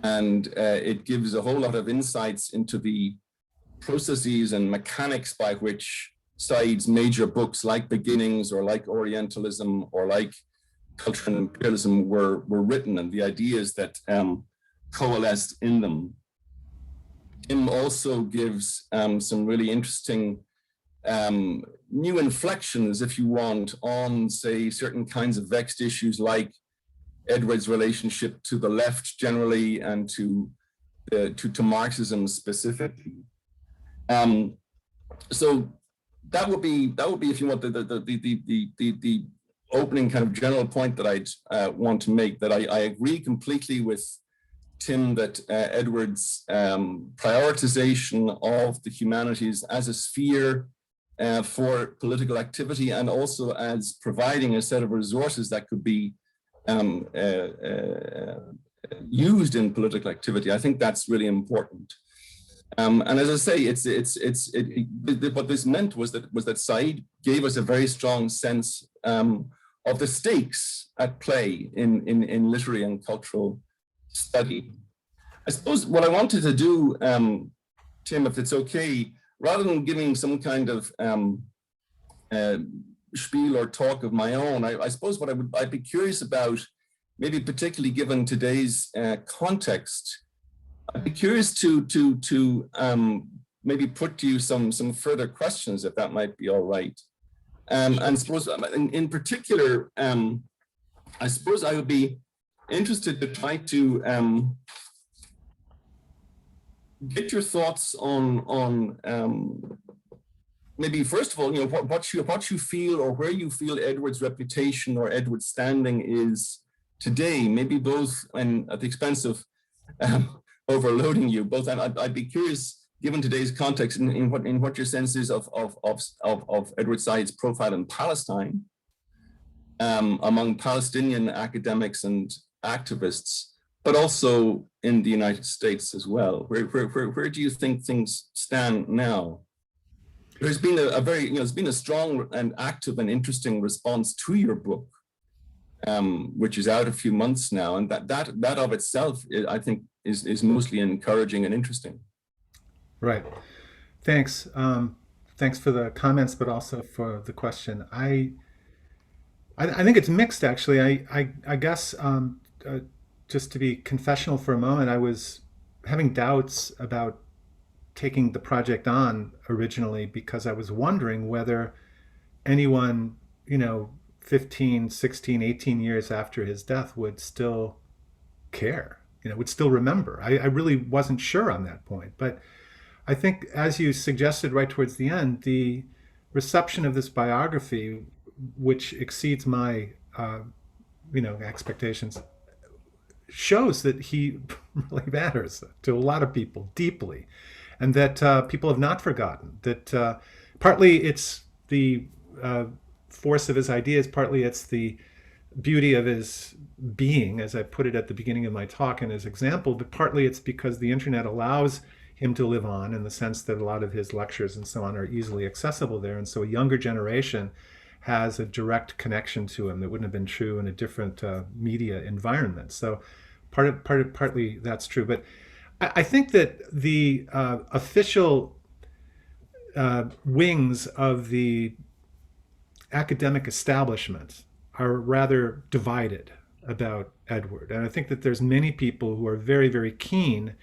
And it gives a whole lot of insights into the processes and mechanics by which Said's major books like Beginnings or like Orientalism or like Culture and Imperialism were written, and the ideas that coalesced in them. Tim also gives some really interesting new inflections, if you want, on, say, certain kinds of vexed issues like Edward's relationship to the left generally and to Marxism specifically. So that would be, if you want, the opening kind of general point that I'd want to make, that I agree completely with Tim that Edward's prioritization of the humanities as a sphere for political activity, and also as providing a set of resources that could be used in political activity, I think that's really important. And as I say, what this meant was that Said gave us a very strong sense of the stakes at play in literary and cultural study. I suppose what I wanted to do, Tim, if it's okay, rather than giving some kind of spiel or talk of my own, I suppose what I'd be curious about, maybe particularly given today's context, I'd be curious to maybe put to you some further questions, if that might be all right. And suppose in particular, I suppose I would be interested to try to get your thoughts on maybe first of all, you know, what you feel or where you feel Edward's reputation or Edward's standing is today. Maybe both, and at the expense of overloading you, both. I'd be curious, given today's context, in what your sense is of Edward Said's profile in Palestine among Palestinian academics and activists, but also in the United States as well. Where do you think things stand now? There's been there's been a strong and active and interesting response to your book, which is out a few months now, and that of itself, I think, is mostly encouraging and interesting. Right. Thanks. Thanks for the comments, but also for the question. I think it's mixed, actually. I guess just to be confessional for a moment, I was having doubts about taking the project on originally because I was wondering whether anyone, 15, 16, 18 years after his death would still care, would still remember. I really wasn't sure on that point. But I think, as you suggested right towards the end, the reception of this biography, which exceeds my, expectations, shows that he really matters to a lot of people deeply, and that people have not forgotten. That partly it's the force of his ideas, partly it's the beauty of his being, as I put it at the beginning of my talk in his example, but partly it's because the internet allows him to live on, in the sense that a lot of his lectures and so on are easily accessible there. And so a younger generation has a direct connection to him that wouldn't have been true in a different media environment. So partly that's true. But I think that the official wings of the academic establishment are rather divided about Edward. And I think that there's many people who are very, very keen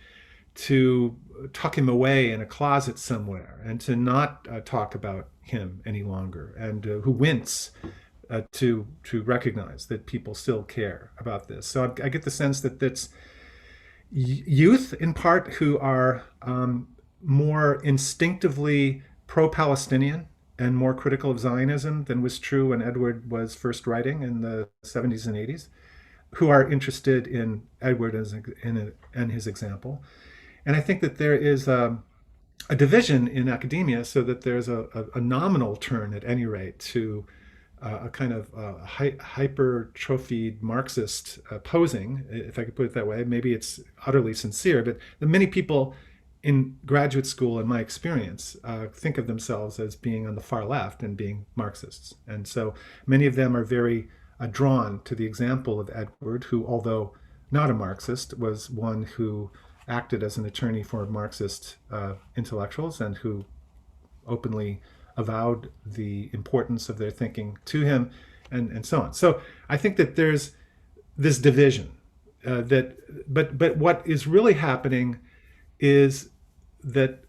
to tuck him away in a closet somewhere and to not talk about him any longer, and who wince to recognize that people still care about this. So I get the sense that that's youth in part who are more instinctively pro-Palestinian and more critical of Zionism than was true when Edward was first writing in the 70s and 80s, who are interested in Edward and his example. And I think that there is a division in academia, so that there's a nominal turn, at any rate, to a kind of hypertrophied Marxist posing, if I could put it that way. Maybe it's utterly sincere, but the many people in graduate school, in my experience, think of themselves as being on the far left and being Marxists. And so many of them are very drawn to the example of Edward, who, although not a Marxist, was one who acted as an attorney for Marxist intellectuals and who openly avowed the importance of their thinking to him, and so on. So I think that there's this division but what is really happening is that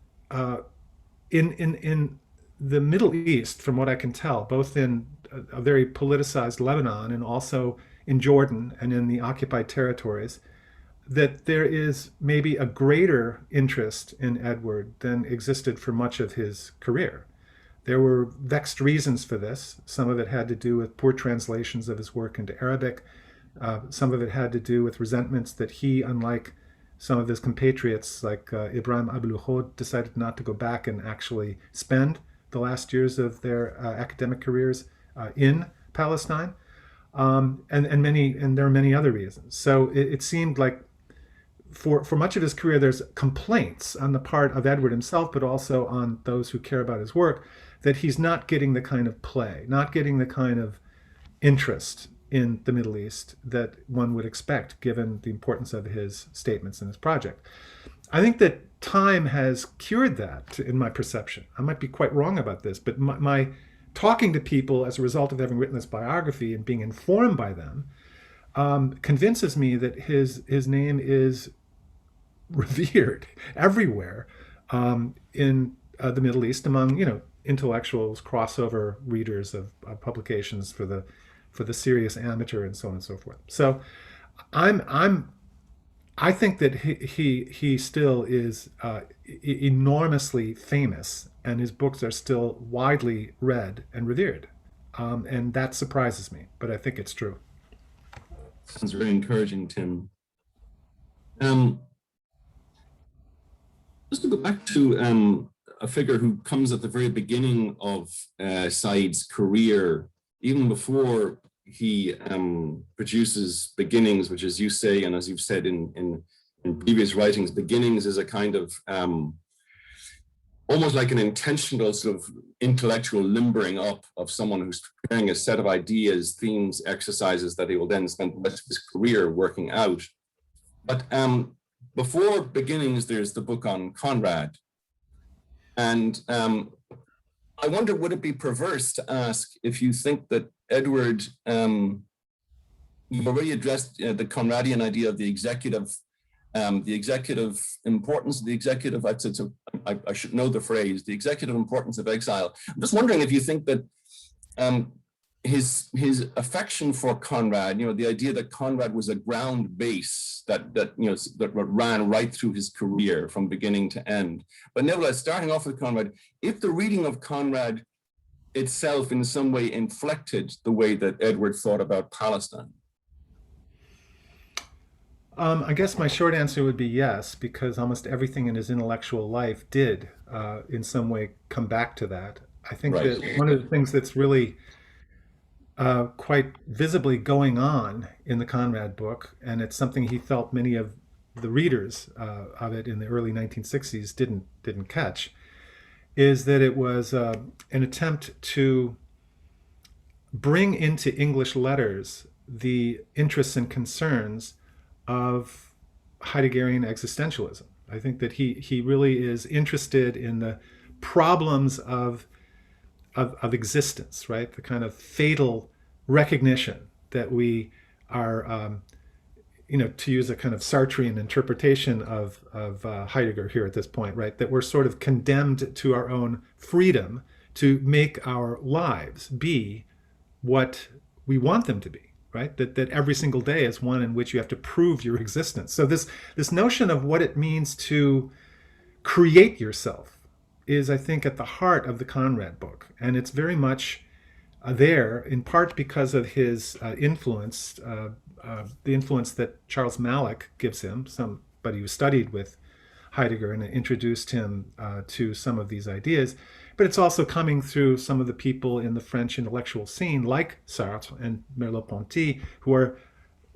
in the Middle East, from what I can tell, both in a very politicized Lebanon and also in Jordan and in the occupied territories, that there is maybe a greater interest in Edward than existed for much of his career. There were vexed reasons for this. Some of it had to do with poor translations of his work into Arabic. Some of it had to do with resentments that he, unlike some of his compatriots like Ibrahim Abul-Lughod, decided not to go back and actually spend the last years of their academic careers in Palestine, and there are many other reasons. So it seemed like for much of his career, there's complaints on the part of Edward himself, but also on those who care about his work, that he's not getting the kind of play, not getting the kind of interest in the Middle East that one would expect, given the importance of his statements in his project. I think that time has cured that, in my perception. I might be quite wrong about this, but my talking to people as a result of having written this biography and being informed by them convinces me that his name is revered everywhere in the Middle East among intellectuals, crossover readers of publications for the serious amateur, and so on and so forth. So I think that he still is enormously famous, and his books are still widely read and revered, and that surprises me, but I think it's true. Sounds very encouraging, Tim. Just to go back to a figure who comes at the very beginning of Said's career, even before he produces Beginnings, which, as you say, and as you've said in previous writings, Beginnings is a kind of almost like an intentional sort of intellectual limbering up of someone who's preparing a set of ideas, themes, exercises that he will then spend the rest of his career working out. But before Beginnings, there's the book on Conrad. And I wonder, would it be perverse to ask if you think that Edward, you've already addressed the Conradian idea of the executive importance of the executive. I should know the phrase, the executive importance of exile. I'm just wondering if you think that his affection for Conrad, the idea that Conrad was a ground base that ran right through his career from beginning to end. But nevertheless, starting off with Conrad, if the reading of Conrad itself in some way inflected the way that Edward thought about Palestine. I guess my short answer would be yes, because almost everything in his intellectual life did in some way come back to that. I think that one of the things that's really quite visibly going on in the Conrad book, and it's something he felt many of the readers of it in the early 1960s didn't catch, is that it was an attempt to bring into English letters the interests and concerns of Heideggerian existentialism. I think that he really is interested in the problems of of existence, right? The kind of fatal recognition that we are, to use a kind of Sartrean interpretation of Heidegger here at this point, right? That we're sort of condemned to our own freedom to make our lives be what we want them to be, right? That every single day is one in which you have to prove your existence. So this notion of what it means to create yourself is, I think, at the heart of the Conrad book. And it's very much there, in part because of his influence, the influence that Charles Malik gives him, somebody who studied with Heidegger and introduced him to some of these ideas. But it's also coming through some of the people in the French intellectual scene, like Sartre and Merleau-Ponty, who are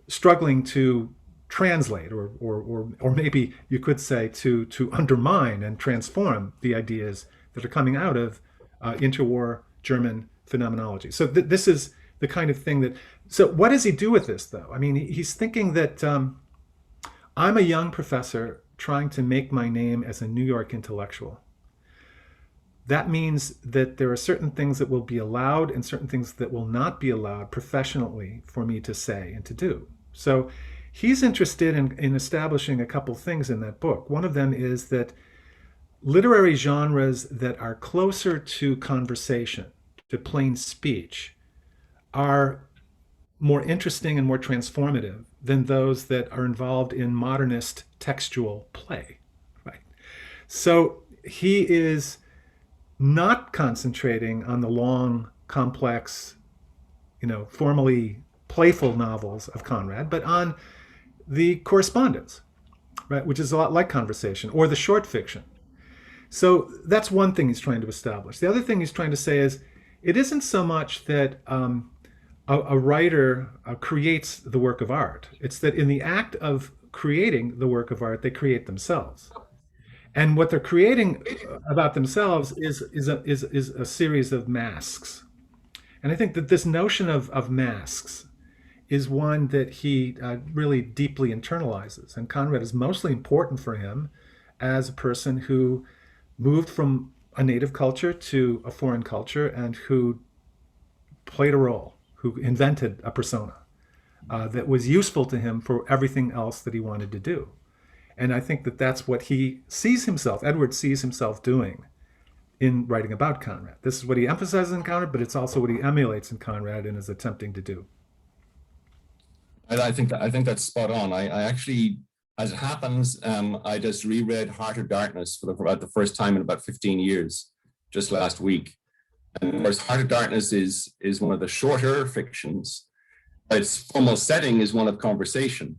struggling to translate, or maybe you could say to undermine and transform the ideas that are coming out of interwar German phenomenology. So this is the kind of thing that, so what does he do with this though? I mean, he's thinking that I'm a young professor trying to make my name as a New York intellectual. That means that there are certain things that will be allowed and certain things that will not be allowed professionally for me to say and to do. So he's interested in establishing a couple things in that book. One of them is that literary genres that are closer to conversation, to plain speech, are more interesting and more transformative than those that are involved in modernist textual play, right? So he is not concentrating on the long, complex, formally playful novels of Conrad, but on the correspondence, right, which is a lot like conversation, or the short fiction. So that's one thing he's trying to establish. The other thing he's trying to say is, it isn't so much that a writer creates the work of art. It's that in the act of creating the work of art, they create themselves. And what they're creating about themselves is a series of masks. And I think that this notion of masks is one that he really deeply internalizes. And Conrad is mostly important for him as a person who moved from a native culture to a foreign culture and who played a role, who invented a persona that was useful to him for everything else that he wanted to do. And I think that that's what he sees himself, Edward sees himself doing in writing about Conrad. This is what he emphasizes in Conrad, but it's also what he emulates in Conrad and is attempting to do. I think that's spot on. I actually, as it happens, I just reread Heart of Darkness for the first time in about 15 years, just last week. And of course, Heart of Darkness is one of the shorter fictions. Its formal setting is one of conversation,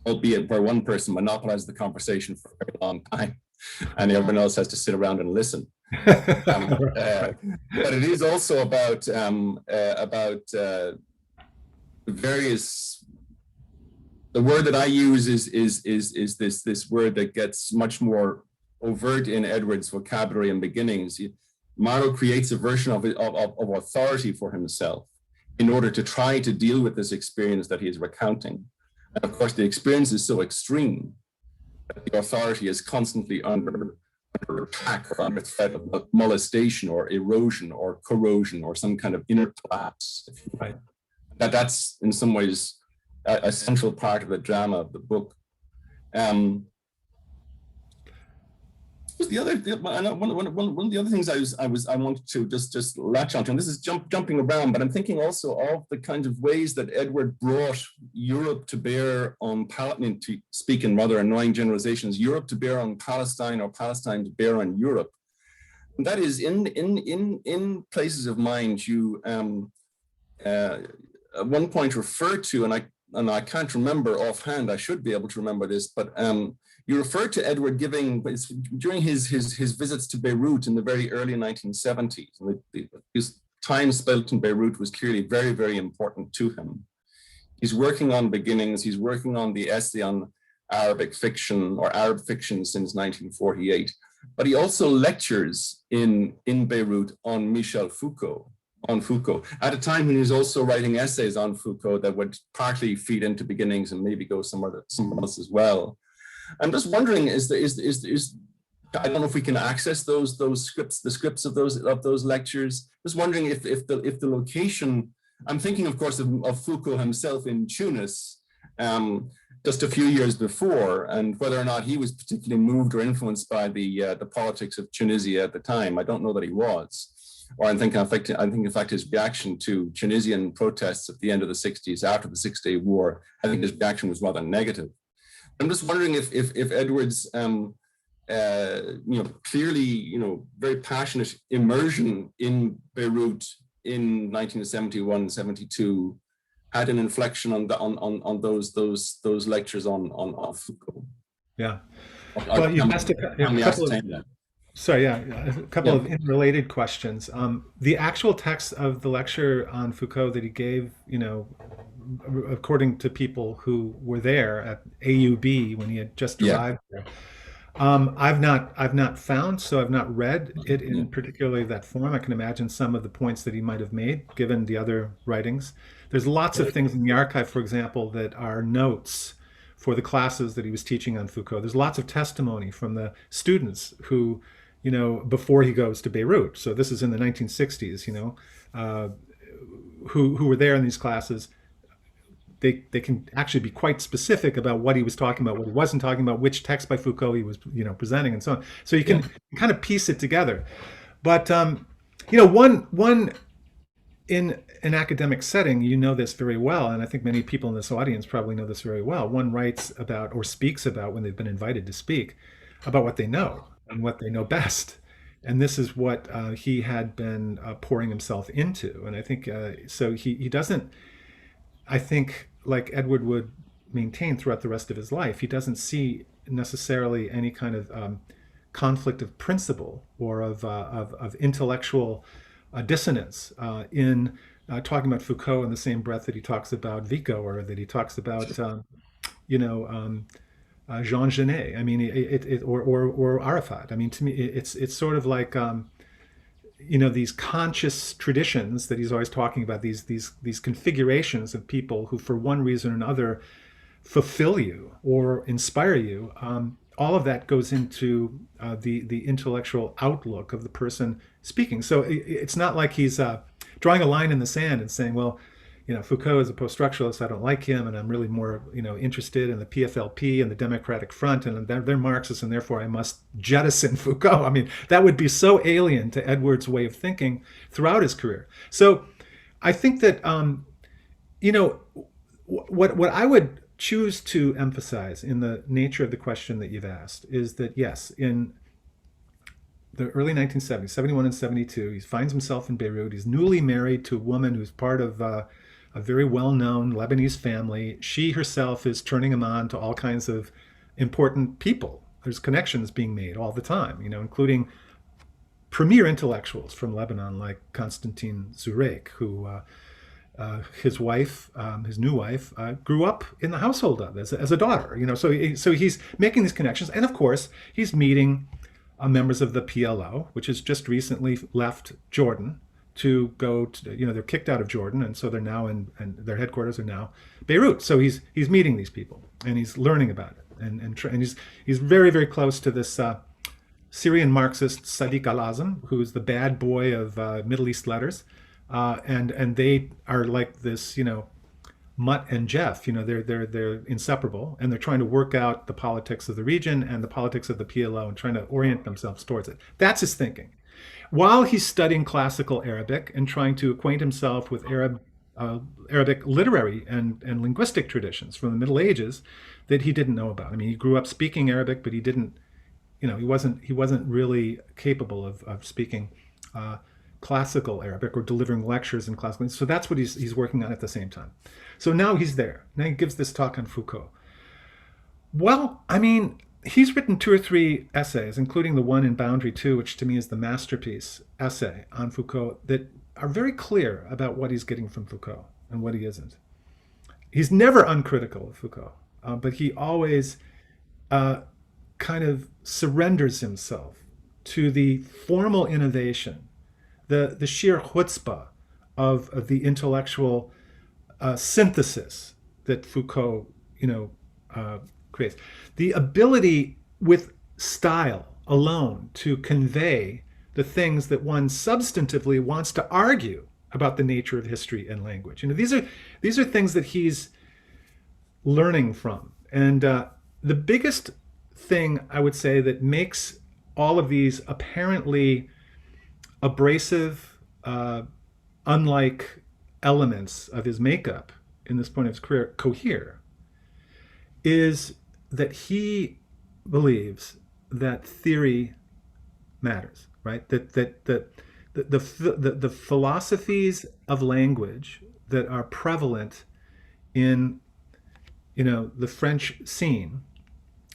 albeit where one person monopolizes the conversation for a very long time, and everyone else has to sit around and listen. But it is also about various. The word that I use is this word that gets much more overt in Edward's vocabulary and beginnings. Marlowe creates a version of authority for himself in order to try to deal with this experience that he is recounting. And of course, the experience is so extreme that the authority is constantly under attack or under threat of molestation or erosion or corrosion or some kind of inner collapse. Right? That's in some ways a central part of the drama of the book. One of the other things I wanted to just latch onto, and this is jumping around, but I'm thinking also of the kinds of ways that Edward brought Europe to bear on Palestine, to speak in rather annoying generalizations, Europe to bear on Palestine or Palestine to bear on Europe. And that is in places of mind you at one point referred to, and I can't remember offhand, I should be able to remember this, but you referred to Edward giving, during his visits to Beirut in the very early 1970s. His time spent in Beirut was clearly very, very important to him. He's working on beginnings, he's working on the essay on Arabic fiction or Arab fiction since 1948, but he also lectures in Beirut on Michel Foucault. On Foucault, at a time when he was also writing essays on Foucault that would partly feed into beginnings and maybe go somewhere else as well. I'm just wondering, is I don't know if we can access the scripts of those lectures. Just wondering if the location. I'm thinking, of course, of Foucault himself in Tunis, just a few years before, and whether or not he was particularly moved or influenced by the politics of Tunisia at the time. I don't know that he was. Or I think, in fact, his reaction to Tunisian protests at the end of the 60s, after the Six-Day War, I think his reaction was rather negative. I'm just wondering if Edward's, clearly, very passionate immersion in Beirut in 1971, 72, had an inflection on those lectures on Foucault. Yeah. Well, you asked a couple of interrelated questions. The actual text of the lecture on Foucault that he gave, according to people who were there at AUB when he had just arrived there, I've not found, so I've not read it in particularly that form. I can imagine some of the points that he might have made, given the other writings. There's lots of things in the archive, for example, that are notes for the classes that he was teaching on Foucault. There's lots of testimony from the students who, before he goes to Beirut. So this is in the 1960s, who were there in these classes. They can actually be quite specific about what he was talking about, what he wasn't talking about, which text by Foucault he was, presenting, and so on. So you can kind of piece it together. But one in an academic setting, this very well, and I think many people in this audience probably know this very well. One writes about or speaks about, when they've been invited to speak, about what they know and what they know best. And this is what he had been pouring himself into. And I think so. He doesn't. I think, like Edward would maintain throughout the rest of his life, he doesn't see necessarily any kind of conflict of principle or of intellectual dissonance in talking about Foucault in the same breath that he talks about Vico, or that he talks about, Jean Genet. I mean, or Arafat. I mean, to me, it's sort of like, these conscious traditions that he's always talking about, these configurations of people who, for one reason or another, fulfill you or inspire you. All of that goes into the intellectual outlook of the person speaking. So it's not like he's drawing a line in the sand and saying, well, Foucault is a post-structuralist, I don't like him, and I'm really more, interested in the PFLP and the Democratic Front, and they're Marxists, and therefore I must jettison Foucault. I mean, that would be so alien to Edward's way of thinking throughout his career. So I think that, what I would choose to emphasize in the nature of the question that you've asked is that, yes, in the early 1970s, 71 and 72, he finds himself in Beirut. He's newly married to a woman who's part of a very well-known Lebanese family. She herself is turning him on to all kinds of important people. There's connections being made all the time, including premier intellectuals from Lebanon, like Constantin Zurek, who his wife, his new wife, grew up in the household of as a daughter. So he's making these connections, and of course he's meeting members of the PLO, which has just recently left Jordan to go to, they're kicked out of Jordan, and so they're now and their headquarters are now Beirut. So he's meeting these people, and he's learning about it, and he's very, very close to this Syrian Marxist Sadiq al-Azam, who's the bad boy of Middle East letters, and they are like this, Mutt and Jeff, they're inseparable, and they're trying to work out the politics of the region and the politics of the PLO and trying to orient themselves towards it. That's his thinking. While he's studying classical Arabic and trying to acquaint himself with Arabic literary and linguistic traditions from the Middle Ages that he didn't know about. I mean, he grew up speaking Arabic, but he didn't, he wasn't really capable of speaking classical Arabic or delivering lectures in classical. So that's what he's working on at the same time. So now he's there. Now he gives this talk on Foucault. Well, I mean, he's written 2 or 3 essays, including the one in Boundary 2, which to me is the masterpiece essay on Foucault, that are very clear about what he's getting from Foucault and what he isn't. He's never uncritical of Foucault, but he always kind of surrenders himself to the formal innovation, the sheer chutzpah of the intellectual synthesis that Foucault, creates. The ability with style alone to convey the things that one substantively wants to argue about the nature of history and language. You know, these are things that he's learning from. And the biggest thing I would say that makes all of these apparently abrasive, unlike elements of his makeup in this point of his career cohere is that he believes that theory matters, right? That the philosophies of language that are prevalent in, you know, the French scene,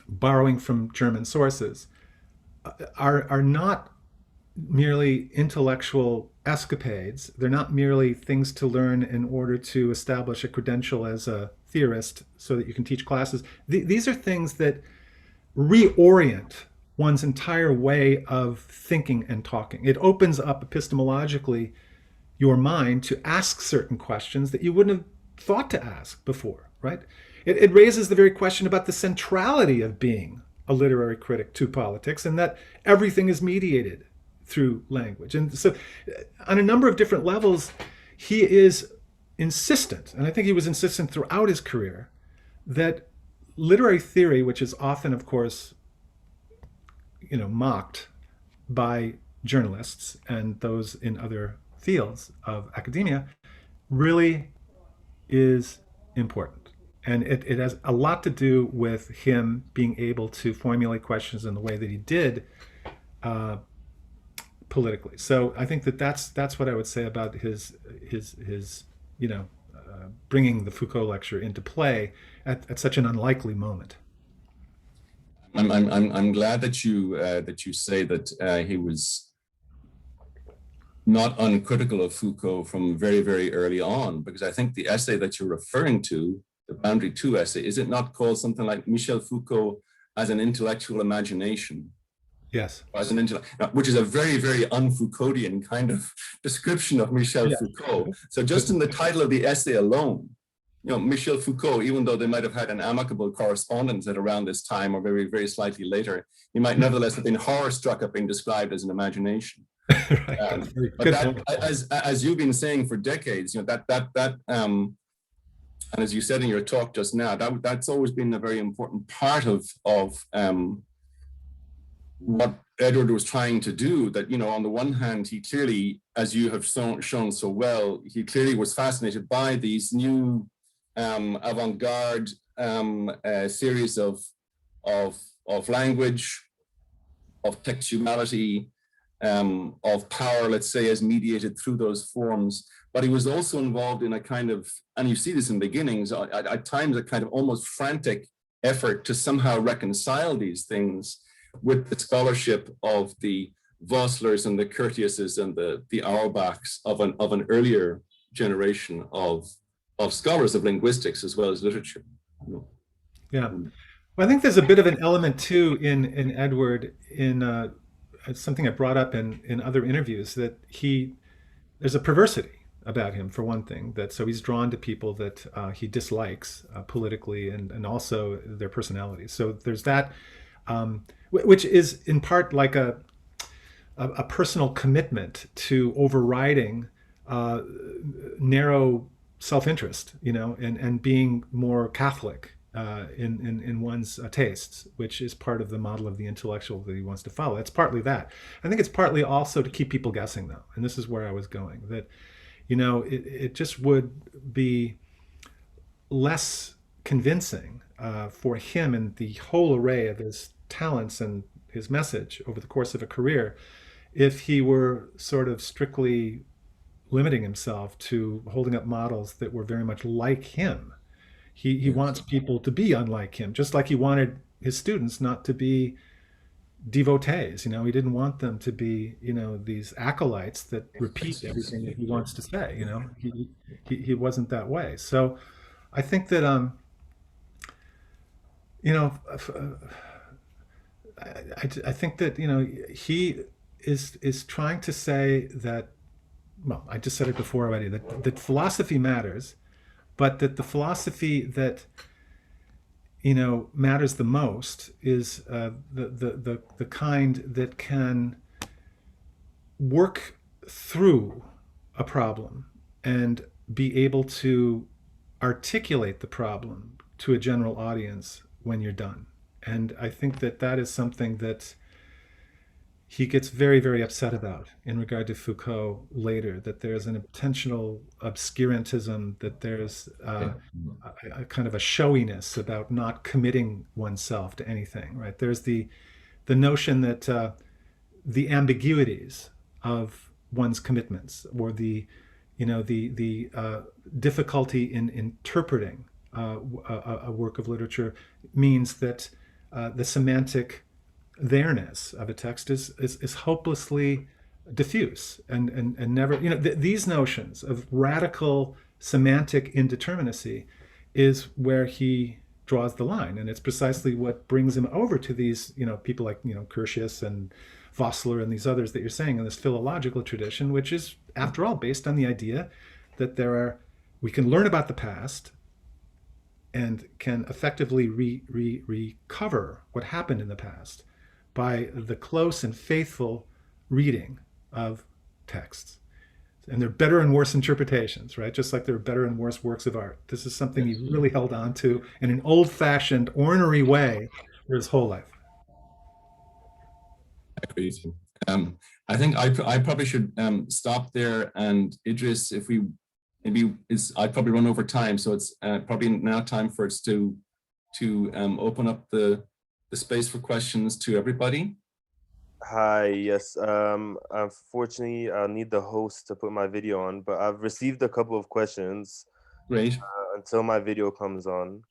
borrowing from German sources, are not merely intellectual escapades. They're not merely things to learn in order to establish a credential as a theorist so that you can teach classes. These are things that reorient one's entire way of thinking and talking. It opens up epistemologically your mind to ask certain questions that you wouldn't have thought to ask before, right? It raises the very question about the centrality of being a literary critic to politics, and that everything is mediated through language. And so on a number of different levels, he is insistent, and I think he was insistent throughout his career, that literary theory, which is often, of course, you know, mocked by journalists and those in other fields of academia, really is important. And it has a lot to do with him being able to formulate questions in the way that he did politically. So I think that that's what I would say about his you know, bringing the Foucault lecture into play at such an unlikely moment. I'm glad that you say that he was not uncritical of Foucault from very, very early on, because I think the essay that you're referring to, the Boundary 2 essay, is it not called something like Michel Foucault as an intellectual imagination? Yes. As an which is a very, very un-Foucauldian kind of description of Michel Foucault. So just in the title of the essay alone, you know, Michel Foucault, even though they might have had an amicable correspondence at around this time or very, very slightly later, he might nevertheless have been horror-struck at being described as an imagination. Right. But that, as you've been saying for decades, you know, and as you said in your talk just now, that's always been a very important part of what Edward was trying to do. That, you know, on the one hand, he clearly, as you have shown so well, he clearly was fascinated by these new avant-garde series of language, of textuality, of power, let's say, as mediated through those forms. But he was also involved in a kind of, and you see this in beginnings, at times a kind of almost frantic effort to somehow reconcile these things with the scholarship of the Vosslers and the Curtiuses and the Auerbachs of an earlier generation of scholars of linguistics as well as literature. Yeah, well, I think there's a bit of an element too in Edward, in something I brought up in other interviews, that there's a perversity about him, for one thing, that so he's drawn to people that he dislikes politically and also their personalities. So there's that, which is in part like a personal commitment to overriding narrow self-interest, you know, and being more Catholic in one's tastes, which is part of the model of the intellectual that he wants to follow. It's partly that. I think it's partly also to keep people guessing, though, and this is where I was going, that, you know, it just would be less convincing for him and the whole array of his talents and his message over the course of a career if he were sort of strictly limiting himself to holding up models that were very much like him. He wants people to be unlike him, just like he wanted his students not to be devotees. You know, he didn't want them to be, you know, these acolytes that repeat everything that he wants to say. You know, he wasn't that way. So I think that you know, I think that, you know, he is trying to say that, well, I just said it before already, that philosophy matters, but that the philosophy that matters the most is the kind that can work through a problem and be able to articulate the problem to a general audience when you're done. And I think that is something that he gets very, very upset about in regard to Foucault later, that there's an intentional obscurantism, that there's a kind of a showiness about not committing oneself to anything, right? There's the notion that the ambiguities of one's commitments, or the difficulty in interpreting a work of literature, means that the semantic there-ness of a text is hopelessly diffuse and never, these notions of radical semantic indeterminacy is where he draws the line. And it's precisely what brings him over to these, people like, Curtius and Vossler and these others that you're saying in this philological tradition, which is, after all, based on the idea that we can learn about the past and can effectively recover what happened in the past by the close and faithful reading of texts. And they're better and worse interpretations, right? Just like there are better and worse works of art. This is something he really held on to in an old-fashioned, ornery way for his whole life. Agreed. I think I probably should stop there. And Idris, if we I'd probably run over time, so it's probably now time for us to open up the space for questions to everybody. Hi, yes. Unfortunately, I'll need the host to put my video on, but I've received a couple of questions. Great. Until my video comes on.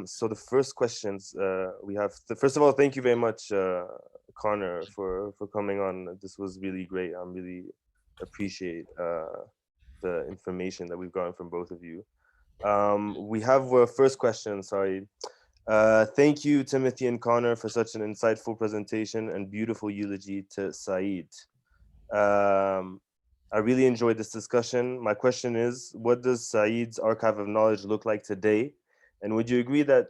So the first questions we have, first of all, thank you very much, Connor, for coming on. This was really great. I really appreciate the information that we've gotten from both of you. We have a first question, sorry. Thank you, Timothée and Connor, for such an insightful presentation and beautiful eulogy to Sa'id. I really enjoyed this discussion. My question is, what does Sa'id's archive of knowledge look like today? And would you agree that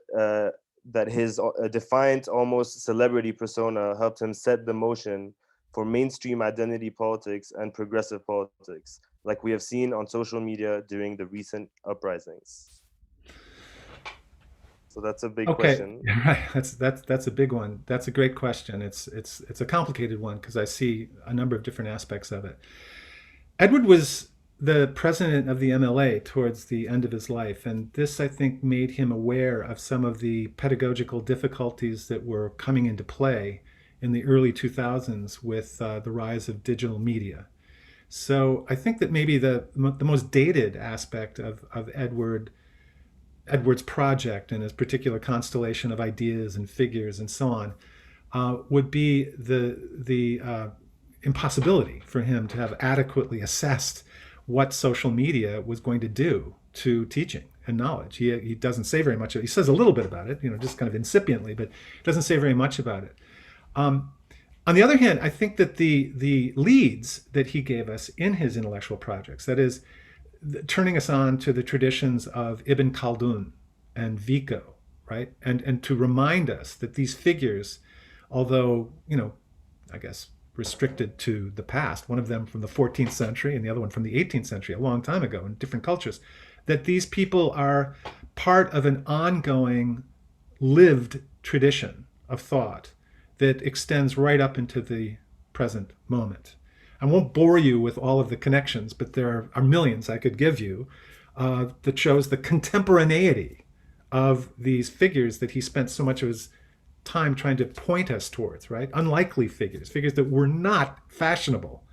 that his defiant, almost celebrity persona helped him set the motion for mainstream identity politics and progressive politics, like we have seen on social media during the recent uprisings? So that's a big question. Right. That's a big one. That's a great question. It's a complicated one because I see a number of different aspects of it. Edward was the president of the MLA towards the end of his life, and this, I think, made him aware of some of the pedagogical difficulties that were coming into play in the early 2000s with the rise of digital media. So I think that maybe the most dated aspect of Edward's project and his particular constellation of ideas and figures and so on would be the impossibility for him to have adequately assessed what social media was going to do to teaching and knowledge. He doesn't say very much. He says a little bit about it, just kind of incipiently, but doesn't say very much about it. On the other hand, I think that the leads that he gave us in his intellectual projects, that is, turning us on to the traditions of Ibn Khaldun and Vico, right? And to remind us that these figures, although, I guess, restricted to the past, one of them from the 14th century and the other one from the 18th century, a long time ago in different cultures, that these people are part of an ongoing lived tradition of thought that extends right up into the present moment. I won't bore you with all of the connections, but there are millions I could give you that shows the contemporaneity of these figures that he spent so much of his time trying to point us towards, right? Unlikely figures that were not fashionable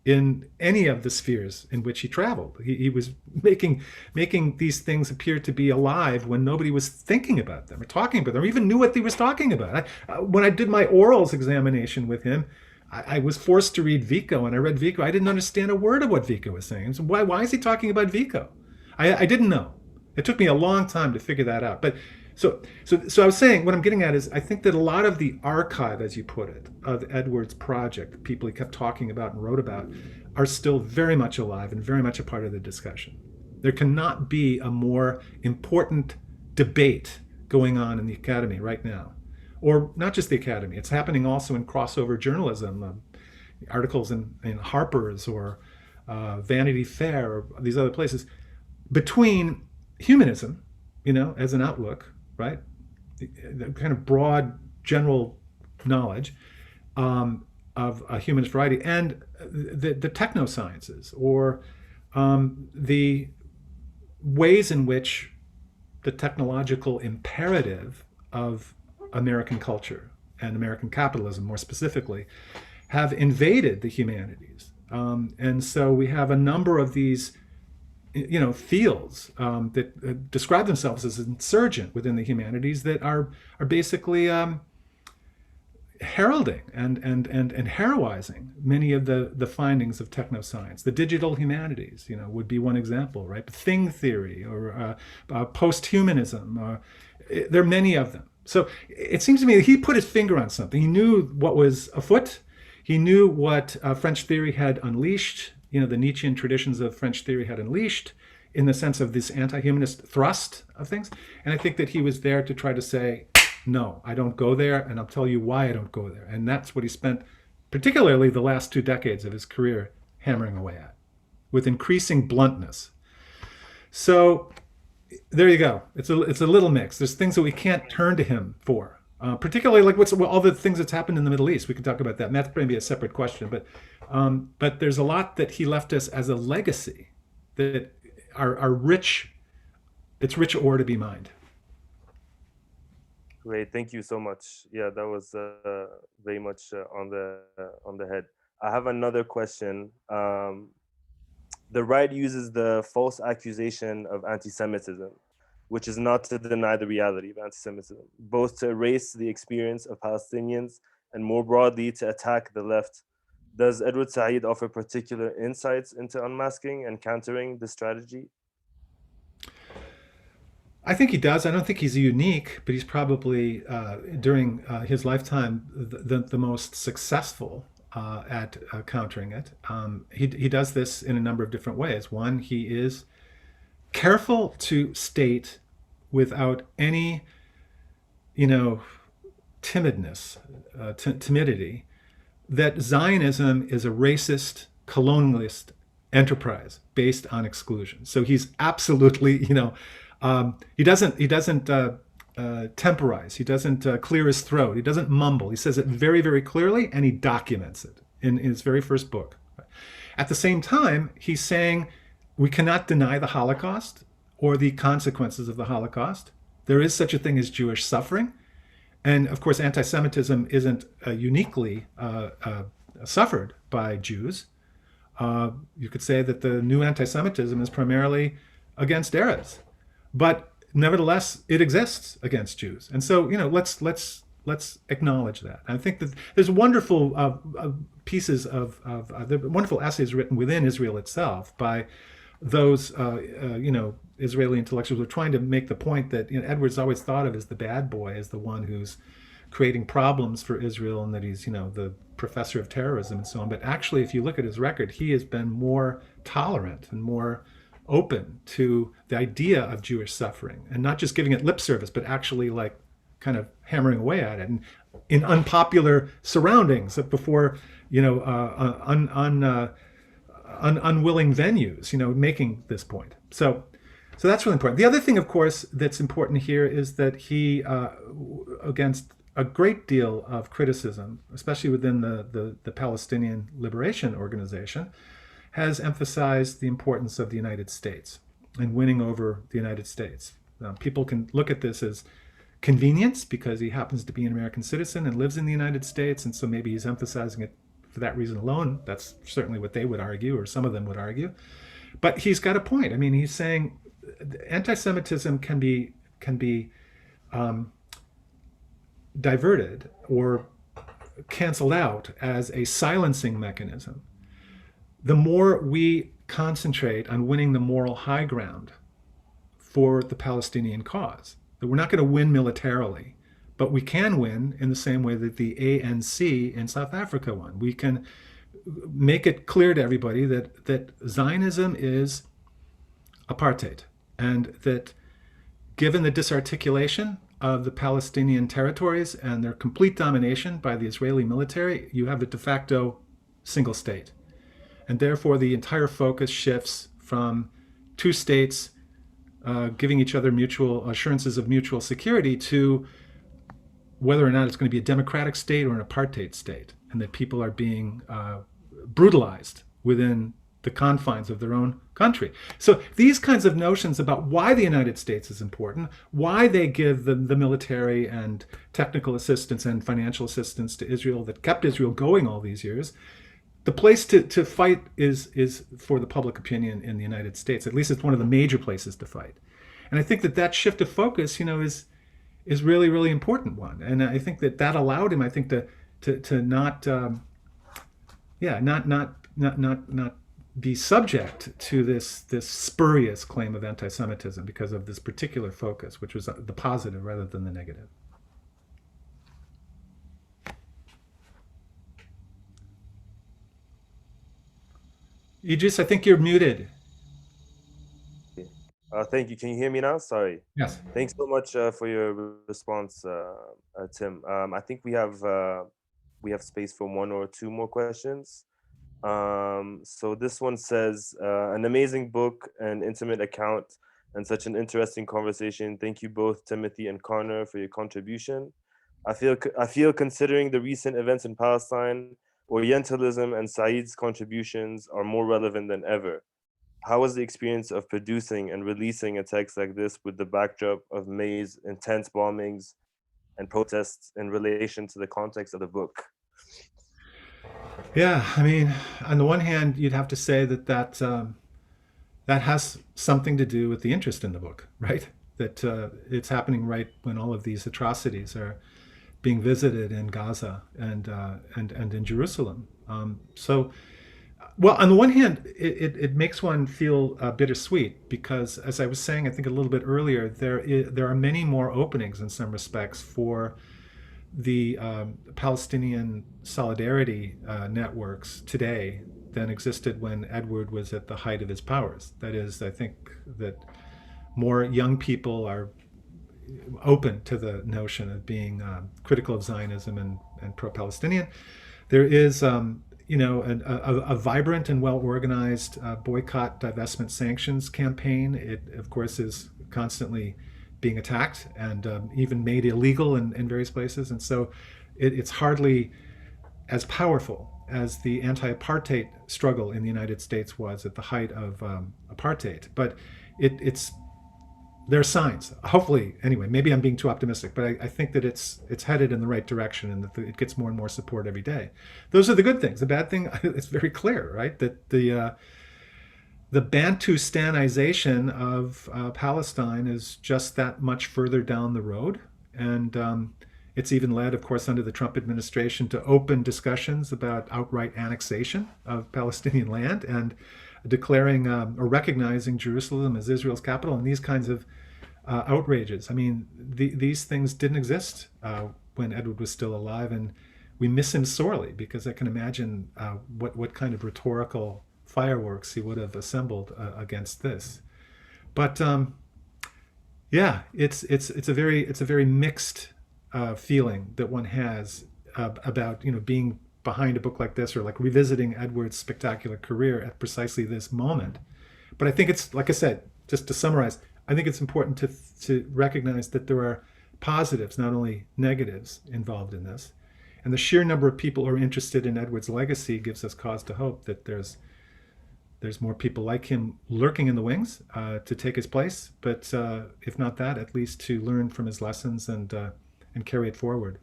in any of the spheres in which he traveled. He was making these things appear to be alive when nobody was thinking about them or talking about them or even knew what he was talking about. When I did my orals examination with him, I was forced to read Vico, and I read Vico. I didn't understand a word of what Vico was saying. So why is he talking about Vico? I didn't know. It took me a long time to figure that out. But so I was saying, what I'm getting at is, I think that a lot of the archive, as you put it, of Edward's project, the people he kept talking about and wrote about, are still very much alive and very much a part of the discussion. There cannot be a more important debate going on in the academy right now. Or not just the academy, it's happening also in crossover journalism, articles in Harper's or Vanity Fair or these other places, between humanism, as an outlook, right? The kind of broad general knowledge of a humanist variety, and the technosciences, or the ways in which the technological imperative of American culture and American capitalism, more specifically, have invaded the humanities. And so we have a number of these fields that describe themselves as insurgent within the humanities that are basically heralding and heroizing many of the findings of technoscience. The digital humanities, would be one example, right? Thing theory or post-humanism. There are many of them. So it seems to me that he put his finger on something. He knew what was afoot. He knew what French theory had unleashed, the Nietzschean traditions of French theory had unleashed, in the sense of this anti-humanist thrust of things. And I think that he was there to try to say, no, I don't go there, and I'll tell you why I don't go there. And that's what he spent particularly the last 2 decades of his career hammering away at, with increasing bluntness. So there you go. It's a little mix. There's things that we can't turn to him for. Particularly like all the things that's happened in the Middle East. We can talk about that. And that's maybe a separate question. But there's a lot that he left us as a legacy that are rich. It's rich ore to be mined. Great, thank you so much. Yeah, that was very much on the head. I have another question. The right uses the false accusation of anti-Semitism, which is not to deny the reality of anti-Semitism, both to erase the experience of Palestinians and more broadly to attack the left. Does Edward Said offer particular insights into unmasking and countering this strategy? I think he does. I don't think he's unique, but he's probably, during his lifetime, the most successful at countering it. He does this in a number of different ways. One, he is careful to state without any, timidity, that Zionism is a racist, colonialist enterprise based on exclusion. So he's absolutely, he doesn't temporize. He doesn't clear his throat. He doesn't mumble. He says it very, very clearly, and he documents it in his very first book. At the same time, he's saying we cannot deny the Holocaust or the consequences of the Holocaust. There is such a thing as Jewish suffering. And of course, anti-Semitism isn't uniquely suffered by Jews. You could say that the new anti-Semitism is primarily against Arabs, but nevertheless, it exists against Jews. And so, let's acknowledge that. I think that there's wonderful pieces of wonderful essays written within Israel itself by those, Israeli intellectuals who are trying to make the point that Edward's always thought of as the bad boy, as the one who's creating problems for Israel, and that he's, the professor of terrorism and so on. But actually, if you look at his record, he has been more tolerant and more open to the idea of Jewish suffering, and not just giving it lip service, but actually kind of hammering away at it, and in unpopular surroundings before, unwilling venues, making this point. So that's really important. The other thing, of course, that's important here is that he, against a great deal of criticism, especially within the Palestinian Liberation Organization, has emphasized the importance of the United States and winning over the United States. People can look at this as convenience because he happens to be an American citizen and lives in the United States, and so maybe he's emphasizing it for that reason alone. That's certainly what they would argue, or some of them would argue. But he's got a point. I mean, he's saying anti-Semitism can be diverted or canceled out as a silencing mechanism. The more we concentrate on winning the moral high ground for the Palestinian cause, that we're not going to win militarily, but we can win in the same way that the ANC in South Africa won. We can make it clear to everybody that Zionism is apartheid, and that given the disarticulation of the Palestinian territories and their complete domination by the Israeli military, you have a de facto single state. And therefore, the entire focus shifts from two states giving each other mutual assurances of mutual security to whether or not it's going to be a democratic state or an apartheid state, and that people are being brutalized within the confines of their own country. So these kinds of notions about why the United States is important, why they give the military and technical assistance and financial assistance to Israel that kept Israel going all these years, the place to fight is for the public opinion in the United States. At least it's one of the major places to fight. And I think that shift of focus, is really, really important one. And I think that allowed him, I think, to not be subject to this spurious claim of anti-Semitism because of this particular focus, which was the positive rather than the negative. Idris, I think you're muted. Thank you. Can you hear me now? Sorry. Yes. Thanks so much for your response, Tim. I think we have space for one or two more questions. So this one says, an amazing book, an intimate account, and such an interesting conversation. Thank you both, Timothy and Connor, for your contribution. I feel considering the recent events in Palestine, Orientalism and Said's contributions are more relevant than ever. How was the experience of producing and releasing a text like this with the backdrop of May's intense bombings and protests in relation to the context of the book? Yeah, I mean, on the one hand, you'd have to say that has something to do with the interest in the book, right? That it's happening right when all of these atrocities are being visited in Gaza and in Jerusalem. Well, on the one hand, it makes one feel bittersweet because, as I was saying, I think a little bit earlier, there are many more openings in some respects for the Palestinian solidarity networks today than existed when Edward was at the height of his powers. That is, I think that more young people are open to the notion of being critical of Zionism and pro-Palestinian. There is, a vibrant and well-organized boycott, divestment, sanctions campaign. It, of course, is constantly being attacked and even made illegal in various places. And so it's hardly as powerful as the anti-apartheid struggle in the United States was at the height of apartheid. But there are signs, hopefully, anyway, maybe I'm being too optimistic, but I think that it's headed in the right direction and that it gets more and more support every day. Those are the good things. The bad thing, it's very clear, right? That the Bantustanization of Palestine is just that much further down the road. And it's even led, of course, under the Trump administration to open discussions about outright annexation of Palestinian land and declaring or recognizing Jerusalem as Israel's capital and these kinds of outrages. I mean, these things didn't exist when Edward was still alive, and we miss him sorely because I can imagine what kind of rhetorical fireworks he would have assembled against this. But yeah, it's a very mixed feeling that one has about being behind a book like this or like revisiting Edward's spectacular career at precisely this moment. But I think it's, like I said, just to summarize, I think it's important to recognize that there are positives, not only negatives, involved in this. And the sheer number of people who are interested in Edward's legacy gives us cause to hope that there's more people like him lurking in the wings to take his place. But if not that, at least to learn from his lessons and carry it forward.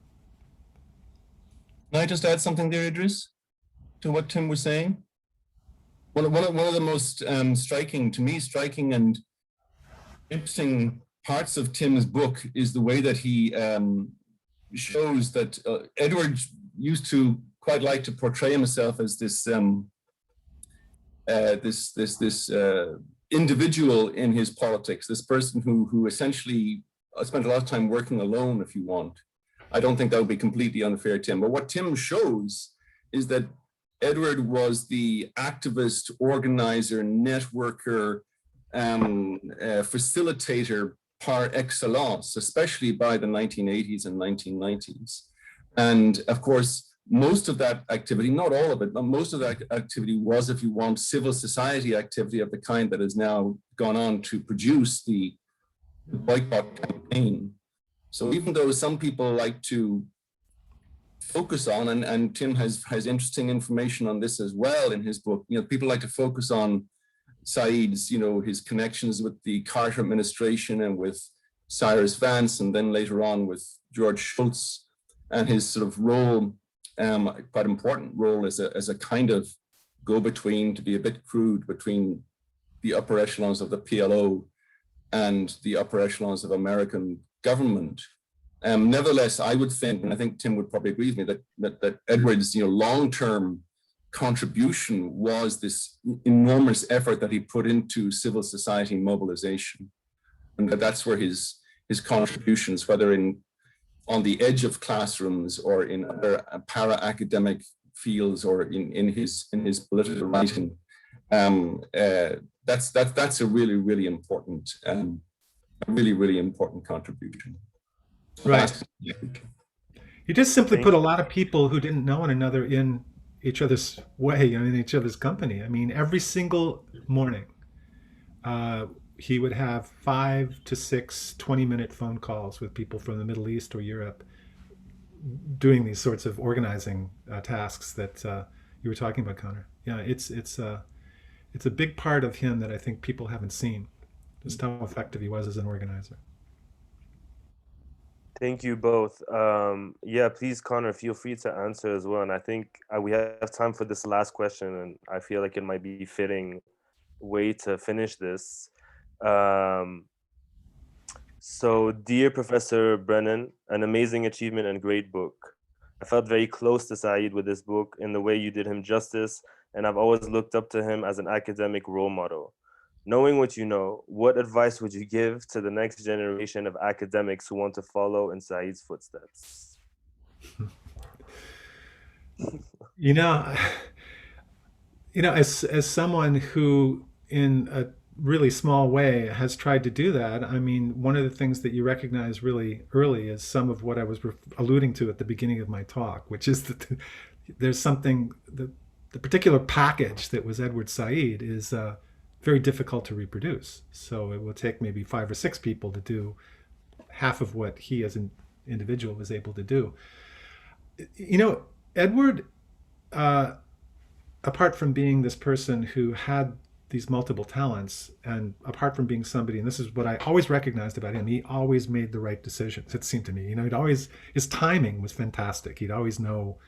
Can I just add something there, Idris, to what Tim was saying? One of the most striking and interesting parts of Tim's book is the way that he shows that Edward used to quite like to portray himself as this individual in his politics, this person who essentially spent a lot of time working alone, if you want. I don't think that would be completely unfair, Tim. But what Tim shows is that Edward was the activist, organizer, networker, facilitator par excellence, especially by the 1980s and 1990s. And of course, most of that activity, not all of it, but most of that activity was, if you want, civil society activity of the kind that has now gone on to produce the boycott campaign. So even though some people like to focus on, and Tim has interesting information on this as well in his book, people like to focus on Said's, his connections with the Carter administration and with Cyrus Vance, and then later on with George Shultz, and his sort of role, quite important role as a kind of go-between, to be a bit crude, between the upper echelons of the PLO and the upper echelons of American government. Nevertheless, I would think, and I think Tim would probably agree with me, that Edward's long-term contribution was this enormous effort that he put into civil society mobilization, and that's where his contributions, whether on the edge of classrooms or in other para-academic fields or in his political writing, that's a really important, really important contribution. Right. He just simply put a lot of people who didn't know one another in each other's way, in each other's company. I mean, every single morning, he would have 5 to 6 20-minute phone calls with people from the Middle East or Europe, doing these sorts of organizing tasks that you were talking about, Connor. Yeah, it's a big part of him that I think people haven't seen, just how effective he was as an organizer. Thank you both. Yeah, please, Connor, feel free to answer as well. And I think we have time for this last question, and I feel like it might be a fitting way to finish this. So, dear Professor Brennan, an amazing achievement and great book. I felt very close to Said with this book in the way you did him justice, and I've always looked up to him as an academic role model. Knowing what you know, what advice would you give to the next generation of academics who want to follow in Said's footsteps? As someone who, in a really small way, has tried to do that, I mean, one of the things that you recognize really early is some of what I was alluding to at the beginning of my talk, which is that there's something, the particular package that was Edward Said is very difficult to reproduce. So it will take maybe 5 or 6 people to do half of what he as an individual was able to do. Edward, apart from being this person who had these multiple talents, and apart from being somebody, and this is what I always recognized about him, he always made the right decisions, it seemed to me. His timing was fantastic. He'd always know,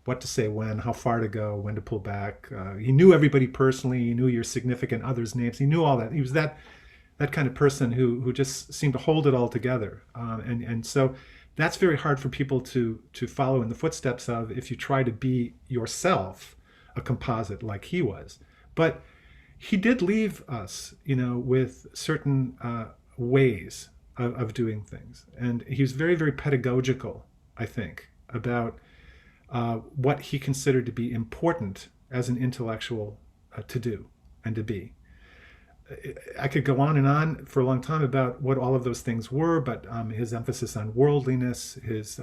what to say when, how far to go, when to pull back. He knew everybody personally. He knew your significant others' names. He knew all that. He was that kind of person who just seemed to hold it all together. And so that's very hard for people to follow in the footsteps of if you try to be yourself a composite like he was. But he did leave us, with certain ways of doing things. And he was very, very pedagogical, I think, about what he considered to be important as an intellectual to do and to be. I could go on and on for a long time about what all of those things were, but his emphasis on worldliness, his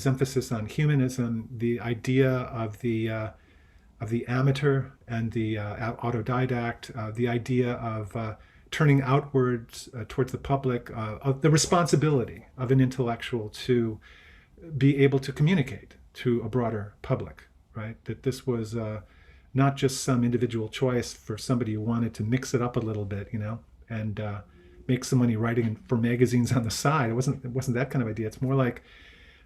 emphasis on humanism, the idea of the amateur and the autodidact, the idea of turning outwards towards the public, of the responsibility of an intellectual to be able to communicate to a broader public, right? That this was not just some individual choice for somebody who wanted to mix it up a little bit, and make some money writing for magazines on the side. It wasn't that kind of idea. It's more like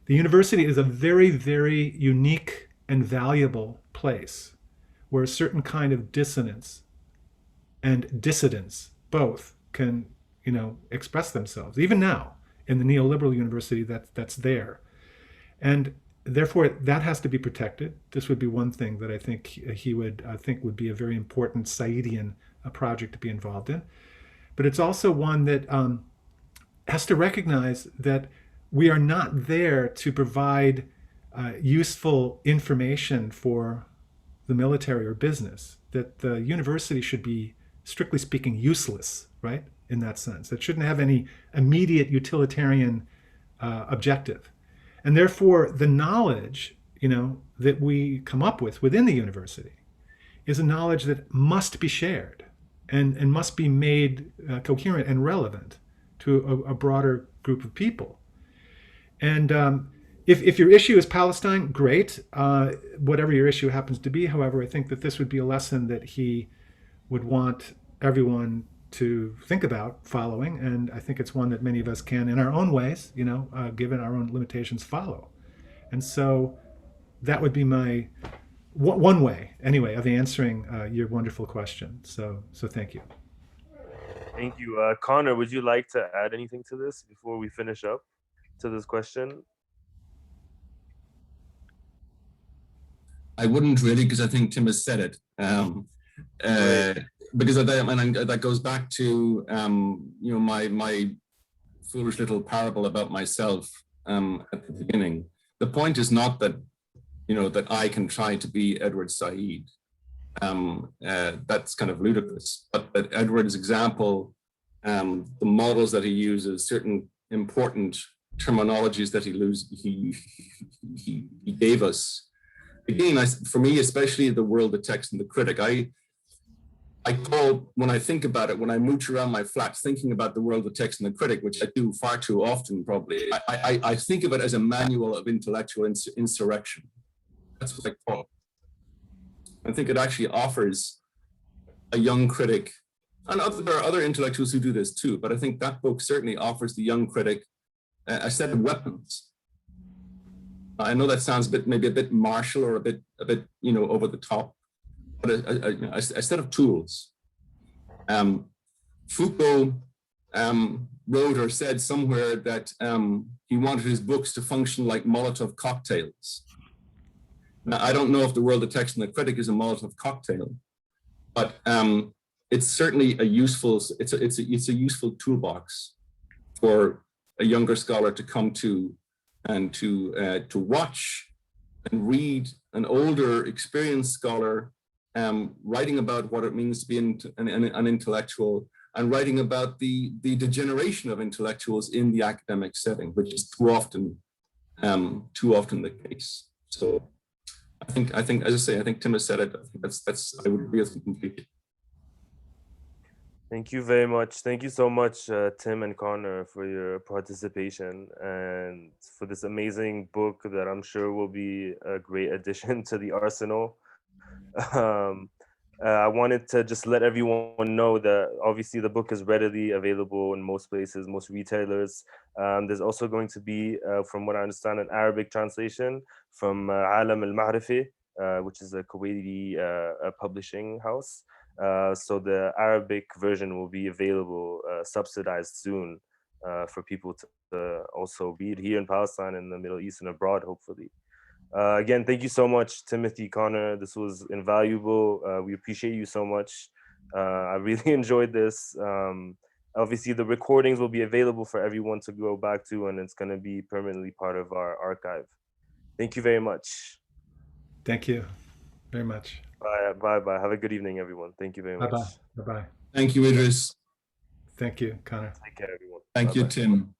the university is a very, very unique and valuable place where a certain kind of dissonance and dissidence both can, express themselves. Even now in the neoliberal university, that's there. And therefore, that has to be protected. This would be one thing that I think he would would be a very important Saidian project to be involved in. But it's also one that has to recognize that we are not there to provide useful information for the military or business, that the university should be, strictly speaking, useless, right? in that sense. It shouldn't have any immediate utilitarian objective. And therefore, the knowledge, that we come up with within the university is a knowledge that must be shared and must be made coherent and relevant to a broader group of people. And if your issue is Palestine, great. Whatever your issue happens to be, however, I think that this would be a lesson that he would want everyone to think about following. And I think it's one that many of us can, in our own ways, given our own limitations, follow. And so that would be my one way, anyway, of answering your wonderful question. So thank you. Thank you. Connor, would you like to add anything to this before we finish up to this question? I wouldn't really, because I think Tim has said it. Because that goes back to my foolish little parable about myself at the beginning. The point is not that that I can try to be Edward Said. That's kind of ludicrous. But that Edward's example, the models that he uses, certain important terminologies that he gave us. Again, for me, especially the world, the text, and the critic, I call, when I think about it, when I mooch around my flat thinking about the world, the text, and the critic, which I do far too often probably, I think of it as a manual of intellectual insurrection. That's what I call it. I think it actually offers a young critic, and there are other intellectuals who do this too, but I think that book certainly offers the young critic a set of weapons. I know that sounds maybe a bit martial or a bit over the top, but a set of tools. Foucault wrote or said somewhere that he wanted his books to function like Molotov cocktails. Now, I don't know if the world of text and the critic is a Molotov cocktail, but it's certainly a useful toolbox for a younger scholar to come to and to watch and read an older, experienced scholar writing about what it means to be an intellectual, and writing about the degeneration of intellectuals in the academic setting, which is too often the case. So I think, as I say, I think Tim has said it. I would agree with him completely. Thank you very much. Thank you so much, Tim and Connor, for your participation and for this amazing book that I'm sure will be a great addition to the arsenal. I wanted to just let everyone know that obviously the book is readily available in most places, most retailers. There's also going to be, from what I understand, an Arabic translation from Alam al-Ma'rifi, which is a Kuwaiti publishing house. So the Arabic version will be available, subsidized soon, for people to also read here in Palestine, in the Middle East, and abroad, hopefully. Again, thank you so much, Timothée, Connor. This was invaluable. We appreciate you so much. I really enjoyed this. Obviously, the recordings will be available for everyone to go back to, and it's going to be permanently part of our archive. Thank you very much. Thank you very much. Bye. Have a good evening, everyone. Thank you very much. Bye-bye. Thank you, Idris. Thank you, Connor. Take care, everyone. Thank you, Tim.